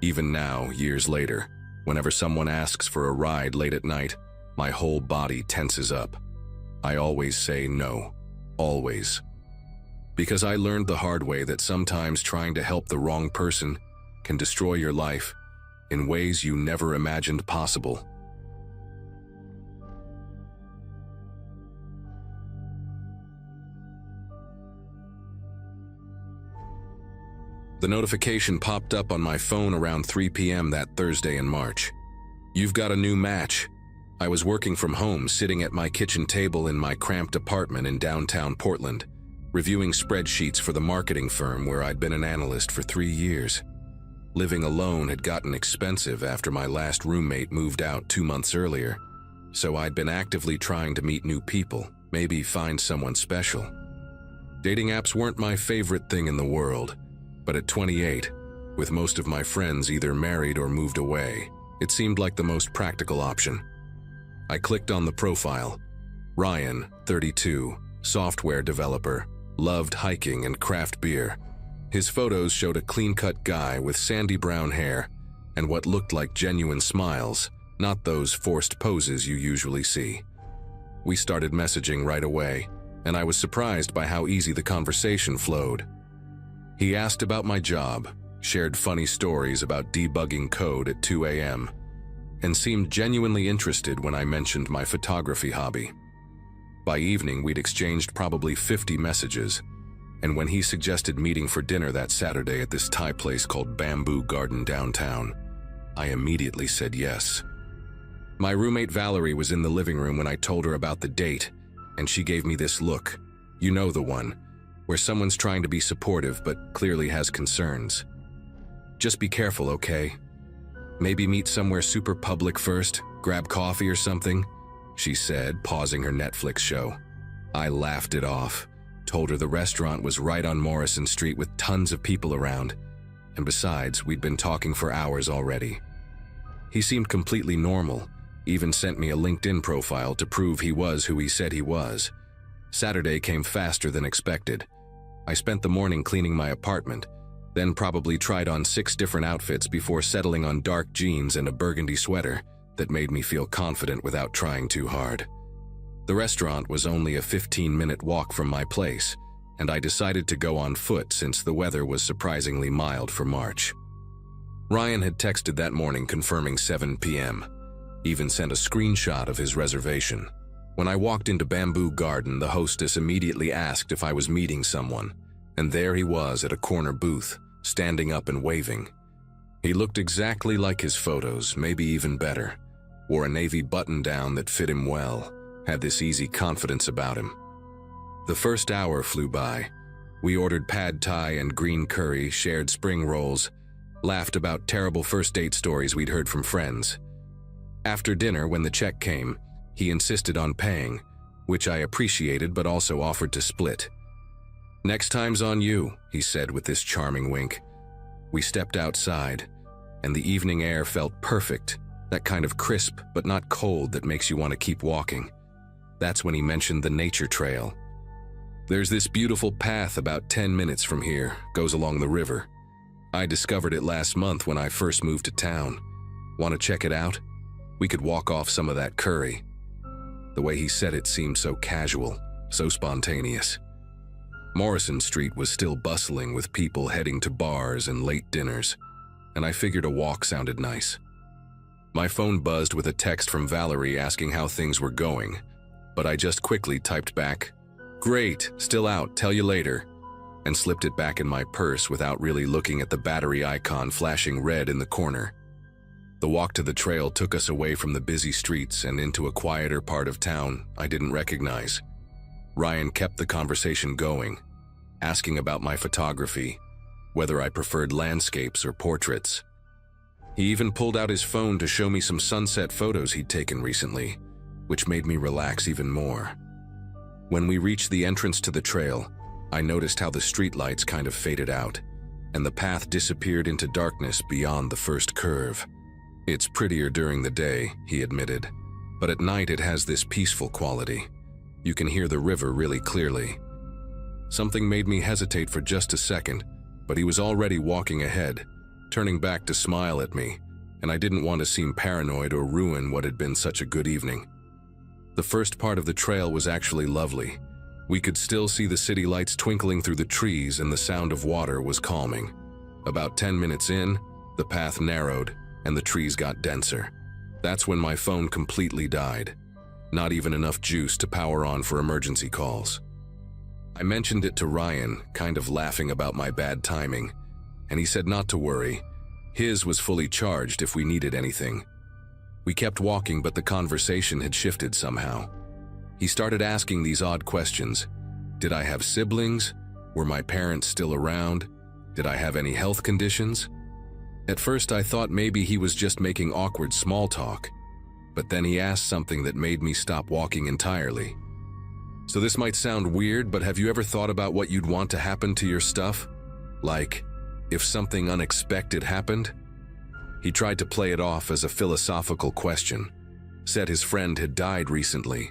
Even now, years later, whenever someone asks for a ride late at night, my whole body tenses up. I always say no, always. Because I learned the hard way that sometimes trying to help the wrong person can destroy your life in ways you never imagined possible. The notification popped up on my phone around 3 p.m. that Thursday in March. "You've got a new match." I was working from home, sitting at my kitchen table in my cramped apartment in downtown Portland, reviewing spreadsheets for the marketing firm where I'd been an analyst for 3 years. Living alone had gotten expensive after my last roommate moved out 2 months earlier, so I'd been actively trying to meet new people, maybe find someone special. Dating apps weren't my favorite thing in the world, but at 28, with most of my friends either married or moved away, it seemed like the most practical option. I clicked on the profile. Ryan, 32, software developer, loved hiking and craft beer. His photos showed a clean-cut guy with sandy brown hair and what looked like genuine smiles, not those forced poses you usually see. We started messaging right away, and I was surprised by how easy the conversation flowed. He asked about my job, shared funny stories about debugging code at 2 a.m., and seemed genuinely interested when I mentioned my photography hobby. By evening, we'd exchanged probably 50 messages, and when he suggested meeting for dinner that Saturday at this Thai place called Bamboo Garden downtown, I immediately said yes. My roommate Valerie was in the living room when I told her about the date, and she gave me this look. You know the one, where someone's trying to be supportive but clearly has concerns. "Just be careful, okay? Maybe meet somewhere super public first, grab coffee or something," she said, pausing her Netflix show. I laughed it off, told her the restaurant was right on Morrison Street with tons of people around, and besides, we'd been talking for hours already. He seemed completely normal, even sent me a LinkedIn profile to prove he was who he said he was. Saturday came faster than expected. I spent the morning cleaning my apartment, then probably tried on 6 different outfits before settling on dark jeans and a burgundy sweater that made me feel confident without trying too hard. The restaurant was only a 15-minute walk from my place, and I decided to go on foot since the weather was surprisingly mild for March. Ryan had texted that morning confirming 7 p.m., even sent a screenshot of his reservation. When I walked into Bamboo Garden, the hostess immediately asked if I was meeting someone, and there he was at a corner booth, standing up and waving. He looked exactly like his photos, maybe even better. Wore a navy button-down that fit him well, had this easy confidence about him. The first hour flew by. We ordered pad thai and green curry, shared spring rolls, laughed about terrible first date stories we'd heard from friends. After dinner, when the check came, he insisted on paying, which I appreciated but also offered to split. "Next time's on you," he said with this charming wink. We stepped outside, and the evening air felt perfect, that kind of crisp but not cold that makes you want to keep walking. That's when he mentioned the nature trail. "There's this beautiful path about 10 minutes from here, goes along the river. I discovered it last month when I first moved to town. Want to check it out? We could walk off some of that curry." The way he said it seemed so casual, so spontaneous. Morrison Street was still bustling with people heading to bars and late dinners, and I figured a walk sounded nice. My phone buzzed with a text from Valerie asking how things were going, but I just quickly typed back, "Great, still out, tell you later," and slipped it back in my purse without really looking at the battery icon flashing red in the corner. The walk to the trail took us away from the busy streets and into a quieter part of town I didn't recognize. Ryan kept the conversation going, asking about my photography, whether I preferred landscapes or portraits. He even pulled out his phone to show me some sunset photos he'd taken recently, which made me relax even more. When we reached the entrance to the trail, I noticed how the streetlights kind of faded out, and the path disappeared into darkness beyond the first curve. "It's prettier during the day," he admitted, "but at night it has this peaceful quality. You can hear the river really clearly." Something made me hesitate for just a second, but he was already walking ahead, turning back to smile at me, and I didn't want to seem paranoid or ruin what had been such a good evening. The first part of the trail was actually lovely. We could still see the city lights twinkling through the trees, and the sound of water was calming. About 10 minutes in, the path narrowed, and the trees got denser. That's when my phone completely died. Not even enough juice to power on for emergency calls. I mentioned it to Ryan, kind of laughing about my bad timing, and he said not to worry. His was fully charged if we needed anything. We kept walking, but the conversation had shifted somehow. He started asking these odd questions. Did I have siblings? Were my parents still around? Did I have any health conditions? At first I thought maybe he was just making awkward small talk, but then he asked something that made me stop walking entirely. So this might sound weird, but have you ever thought about what you'd want to happen to your stuff? Like, if something unexpected happened? He tried to play it off as a philosophical question, said his friend had died recently,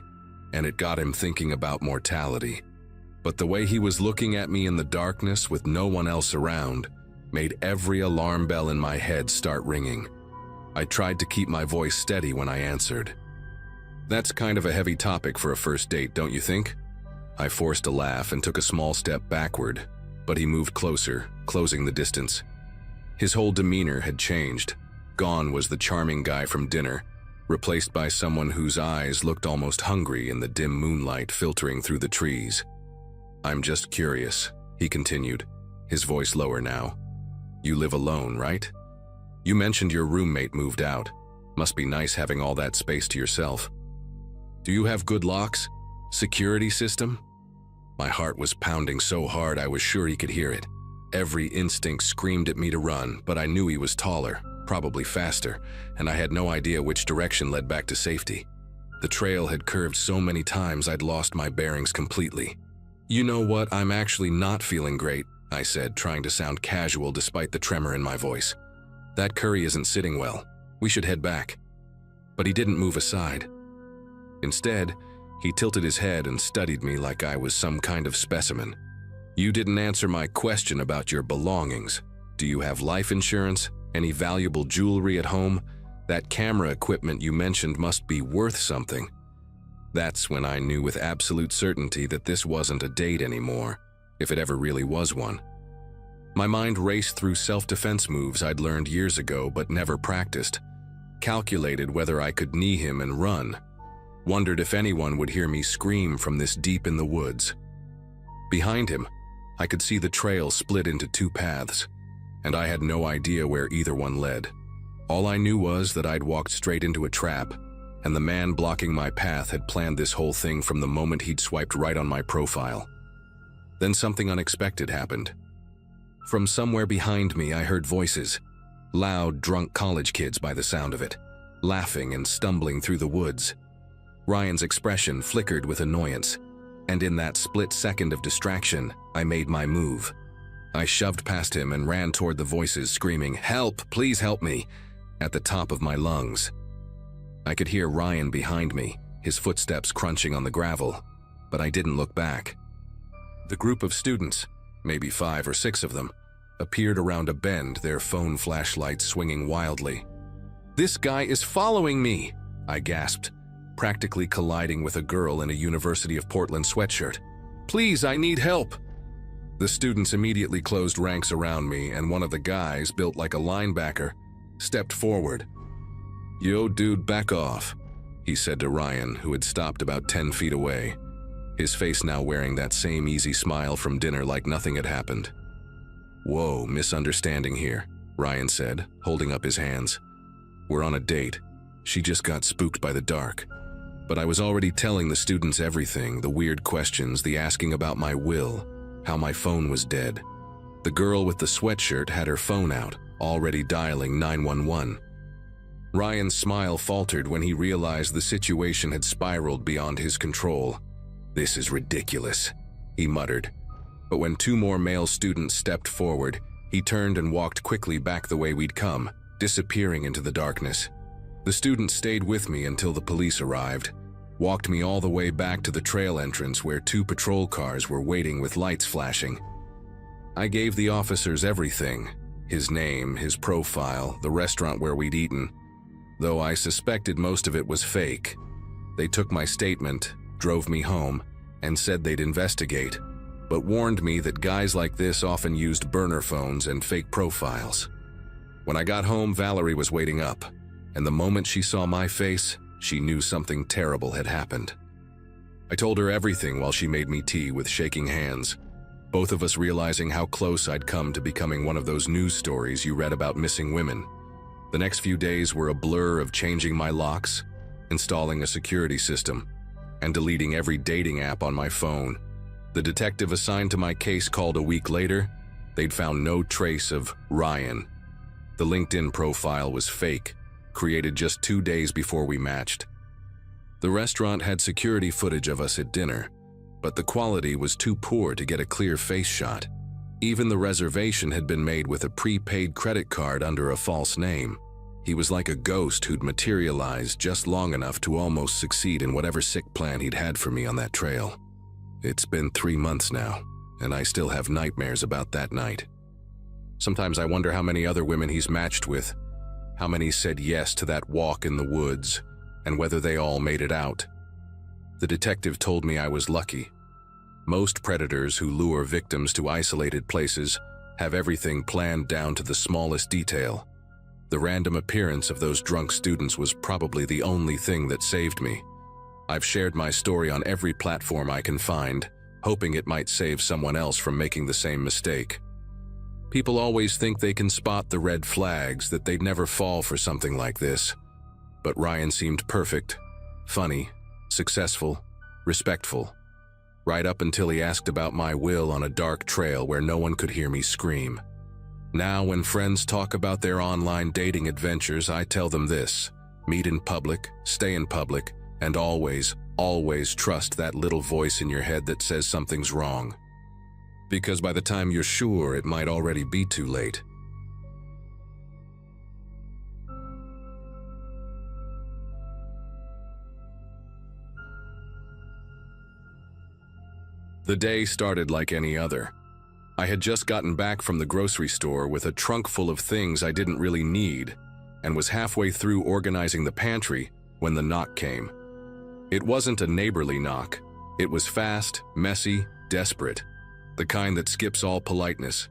and it got him thinking about mortality. But the way he was looking at me in the darkness with no one else around made every alarm bell in my head start ringing. I tried to keep my voice steady when I answered. That's kind of a heavy topic for a first date, don't you think? I forced a laugh and took a small step backward, but he moved closer, closing the distance. His whole demeanor had changed. Gone was the charming guy from dinner, replaced by someone whose eyes looked almost hungry in the dim moonlight filtering through the trees. I'm just curious, he continued, his voice lower now. You live alone, right? You mentioned your roommate moved out. Must be nice having all that space to yourself. Do you have good locks? Security system? My heart was pounding so hard I was sure he could hear it. Every instinct screamed at me to run, but I knew he was taller, probably faster, and I had no idea which direction led back to safety. The trail had curved so many times I'd lost my bearings completely. You know what, I'm actually not feeling great, I said, trying to sound casual despite the tremor in my voice. That curry isn't sitting well. We should head back. But he didn't move aside. Instead, he tilted his head and studied me like I was some kind of specimen. You didn't answer my question about your belongings. Do you have life insurance? Any valuable jewelry at home? That camera equipment you mentioned must be worth something. That's when I knew with absolute certainty that this wasn't a date anymore, if it ever really was one. My mind raced through self-defense moves I'd learned years ago but never practiced, calculated whether I could knee him and run, wondered if anyone would hear me scream from this deep in the woods. Behind him, I could see the trail split into two paths, and I had no idea where either one led. All I knew was that I'd walked straight into a trap, and the man blocking my path had planned this whole thing from the moment he'd swiped right on my profile. Then something unexpected happened. From somewhere behind me, I heard voices, loud, drunk college kids by the sound of it, laughing and stumbling through the woods. Ryan's expression flickered with annoyance, and in that split second of distraction, I made my move. I shoved past him and ran toward the voices, screaming, "Help! Please help me!" at the top of my lungs. I could hear Ryan behind me, his footsteps crunching on the gravel, but I didn't look back. The group of students, maybe 5 or 6 of them, appeared around a bend, their phone flashlights swinging wildly. "This guy is following me!" I gasped, practically colliding with a girl in a University of Portland sweatshirt. "Please, I need help!" The students immediately closed ranks around me, and one of the guys, built like a linebacker, stepped forward. "Yo, dude, back off," he said to Ryan, who had stopped about 10 feet away, his face now wearing that same easy smile from dinner like nothing had happened. "Whoa, misunderstanding here," Ryan said, holding up his hands. "We're on a date. She just got spooked by the dark." But I was already telling the students everything, the weird questions, the asking about my will, how my phone was dead. The girl with the sweatshirt had her phone out, already dialing 911. Ryan's smile faltered when he realized the situation had spiraled beyond his control. "This is ridiculous," he muttered. But when 2 more male students stepped forward, he turned and walked quickly back the way we'd come, disappearing into the darkness. The students stayed with me until the police arrived, walked me all the way back to the trail entrance where 2 patrol cars were waiting with lights flashing. I gave the officers everything, his name, his profile, the restaurant where we'd eaten, though I suspected most of it was fake. They took my statement, drove me home, and said they'd investigate, but warned me that guys like this often used burner phones and fake profiles. When I got home, Valerie was waiting up, and the moment she saw my face, she knew something terrible had happened. I told her everything while she made me tea with shaking hands. both of us realizing how close I'd come to becoming one of those news stories you read about missing women. The next few days were a blur of changing my locks, installing a security system, and deleting every dating app on my phone. The detective assigned to my case called a week later. They'd found no trace of Ryan. The LinkedIn profile was fake, created just 2 days before we matched. The restaurant had security footage of us at dinner, but the quality was too poor to get a clear face shot. Even the reservation had been made with a prepaid credit card under a false name. He was like a ghost who'd materialized just long enough to almost succeed in whatever sick plan he'd had for me on that trail. It's been 3 months now, and I still have nightmares about that night. Sometimes I wonder how many other women he's matched with, how many said yes to that walk in the woods, and whether they all made it out. The detective told me I was lucky. Most predators who lure victims to isolated places have everything planned down to the smallest detail. The random appearance of those drunk students was probably the only thing that saved me. I've shared my story on every platform I can find, hoping it might save someone else from making the same mistake. People always think they can spot the red flags, that they'd never fall for something like this. But Ryan seemed perfect, funny, successful, respectful, right up until he asked about my will on a dark trail where no one could hear me scream. Now, when friends talk about their online dating adventures, I tell them this: meet in public, stay in public, and always, always trust that little voice in your head that says something's wrong. Because by the time you're sure, it might already be too late. The day started like any other. I had just gotten back from the grocery store with a trunk full of things I didn't really need, and was halfway through organizing the pantry when the knock came. It wasn't a neighborly knock. It was fast, messy, desperate, the kind that skips all politeness.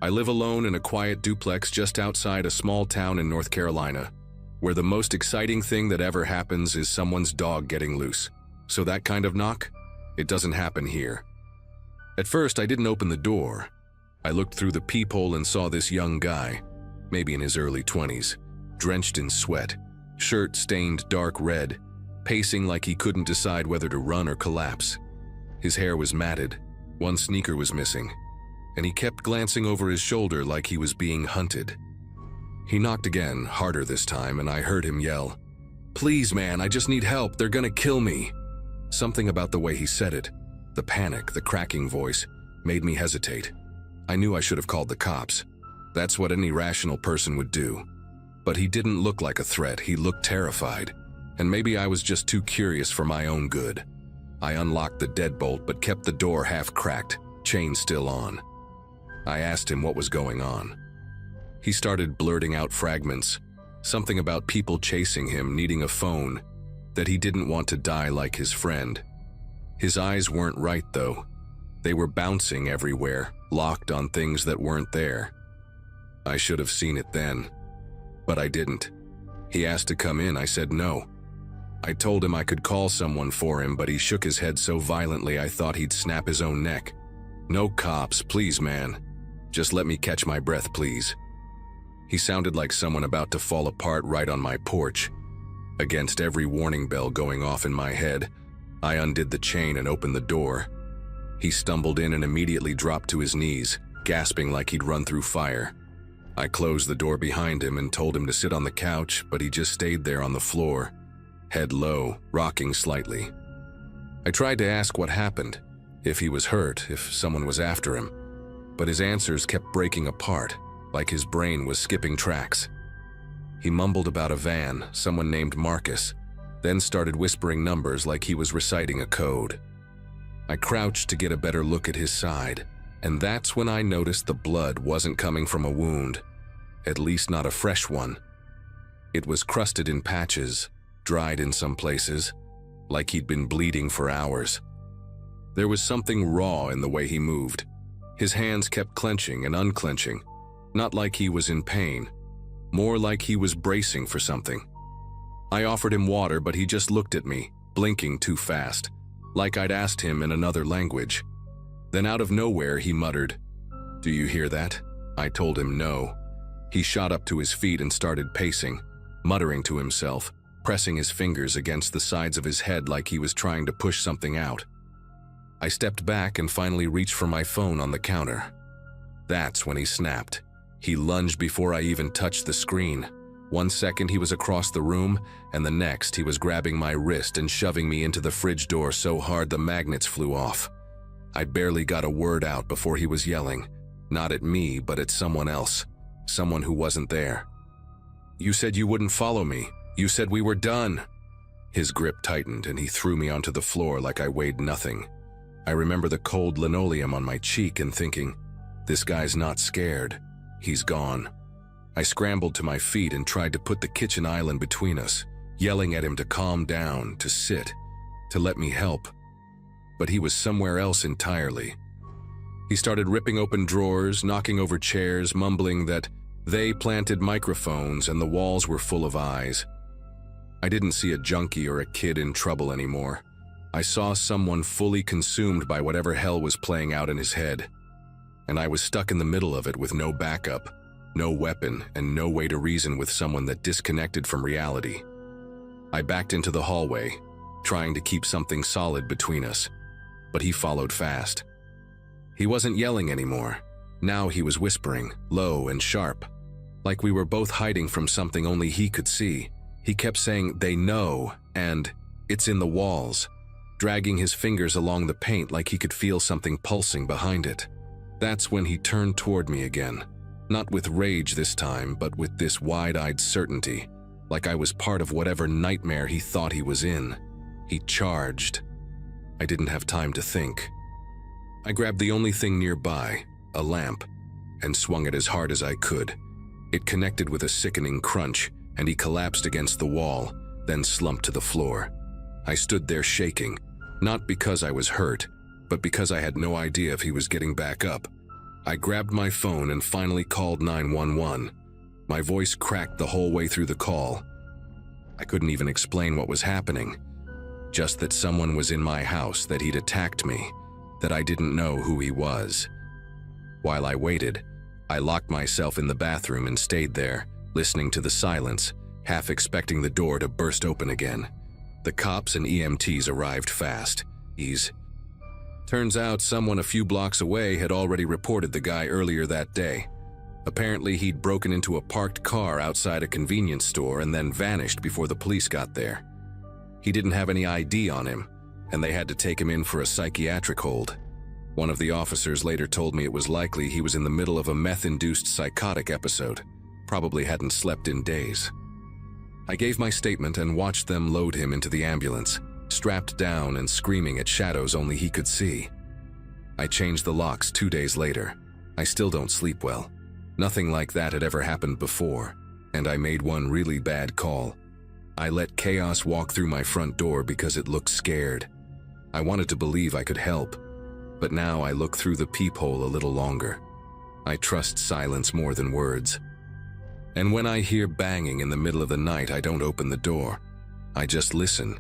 I live alone in a quiet duplex just outside a small town in North Carolina, where the most exciting thing that ever happens is someone's dog getting loose. So that kind of knock, it doesn't happen here. At first, I didn't open the door. I looked through the peephole and saw this young guy, maybe in his early 20s, drenched in sweat, shirt stained dark red, pacing like he couldn't decide whether to run or collapse. His hair was matted, one sneaker was missing, and he kept glancing over his shoulder like he was being hunted. He knocked again, harder this time, and I heard him yell, "Please, man, I just need help, they're gonna kill me." Something about the way he said it, the panic, the cracking voice, made me hesitate. I knew I should have called the cops. That's what any rational person would do. But he didn't look like a threat, he looked terrified. And maybe I was just too curious for my own good. I unlocked the deadbolt but kept the door half cracked, chain still on. I asked him what was going on. He started blurting out fragments, something about people chasing him, needing a phone, that he didn't want to die like his friend. His eyes weren't right, though. They were bouncing everywhere, locked on things that weren't there. I should have seen it then, but I didn't. He asked to come in, I said no. I told him I could call someone for him, but he shook his head so violently I thought he'd snap his own neck. "No cops, please, man. Just let me catch my breath, please." He sounded like someone about to fall apart right on my porch. Against every warning bell going off in my head, I undid the chain and opened the door. He stumbled in and immediately dropped to his knees, gasping like he'd run through fire. I closed the door behind him and told him to sit on the couch, but he just stayed there on the floor, head low, rocking slightly. I tried to ask what happened, if he was hurt, if someone was after him, but his answers kept breaking apart, like his brain was skipping tracks. He mumbled about a van, someone named Marcus, then started whispering numbers like he was reciting a code. I crouched to get a better look at his side, and that's when I noticed the blood wasn't coming from a wound, at least not a fresh one. It was crusted in patches, dried in some places, like he'd been bleeding for hours. There was something raw in the way he moved. His hands kept clenching and unclenching, not like he was in pain, more like he was bracing for something. I offered him water, but he just looked at me, blinking too fast, like I'd asked him in another language. Then out of nowhere, he muttered, "Do you hear that?" I told him no. He shot up to his feet and started pacing, muttering to himself, pressing his fingers against the sides of his head like he was trying to push something out. I stepped back and finally reached for my phone on the counter. That's when he snapped. He lunged before I even touched the screen. 1 second he was across the room, and the next he was grabbing my wrist and shoving me into the fridge door so hard the magnets flew off. I barely got a word out before he was yelling, not at me, but at someone else, someone who wasn't there. "You said you wouldn't follow me. You said we were done." His grip tightened and he threw me onto the floor like I weighed nothing. I remember the cold linoleum on my cheek and thinking, this guy's not scared. He's gone. I scrambled to my feet and tried to put the kitchen island between us, yelling at him to calm down, to sit, to let me help. But he was somewhere else entirely. He started ripping open drawers, knocking over chairs, mumbling that they planted microphones and the walls were full of eyes. I didn't see a junkie or a kid in trouble anymore. I saw someone fully consumed by whatever hell was playing out in his head. And I was stuck in the middle of it with no backup, no weapon, and no way to reason with someone that disconnected from reality. I backed into the hallway, trying to keep something solid between us, but he followed fast. He wasn't yelling anymore. Now he was whispering, low and sharp, like we were both hiding from something only he could see. He kept saying, "They know," and "It's in the walls," dragging his fingers along the paint like he could feel something pulsing behind it. That's when he turned toward me again, not with rage this time, but with this wide-eyed certainty, like I was part of whatever nightmare he thought he was in. He charged. I didn't have time to think. I grabbed the only thing nearby, a lamp, and swung it as hard as I could. It connected with a sickening crunch, and he collapsed against the wall, then slumped to the floor. I stood there shaking, not because I was hurt, but because I had no idea if he was getting back up. I grabbed my phone and finally called 911. My voice cracked the whole way through the call. I couldn't even explain what was happening, just that someone was in my house, that he'd attacked me, that I didn't know who he was. While I waited, I locked myself in the bathroom and stayed there, listening to the silence, half expecting the door to burst open again. The cops and EMTs arrived fast. Turns out someone a few blocks away had already reported the guy earlier that day. Apparently he'd broken into a parked car outside a convenience store and then vanished before the police got there. He didn't have any ID on him, and they had to take him in for a psychiatric hold. One of the officers later told me it was likely he was in the middle of a meth-induced psychotic episode, probably hadn't slept in days. I gave my statement and watched them load him into the ambulance, strapped down and screaming at shadows only he could see. I changed the locks 2 days later. I still don't sleep well. Nothing like that had ever happened before, and I made one really bad call. I let chaos walk through my front door because it looked scared. I wanted to believe I could help, but now I look through the peephole a little longer. I trust silence more than words. And when I hear banging in the middle of the night, I don't open the door. I just listen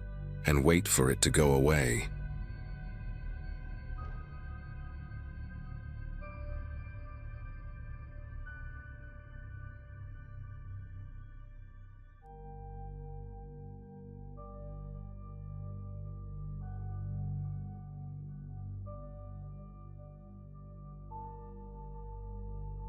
and wait for it to go away.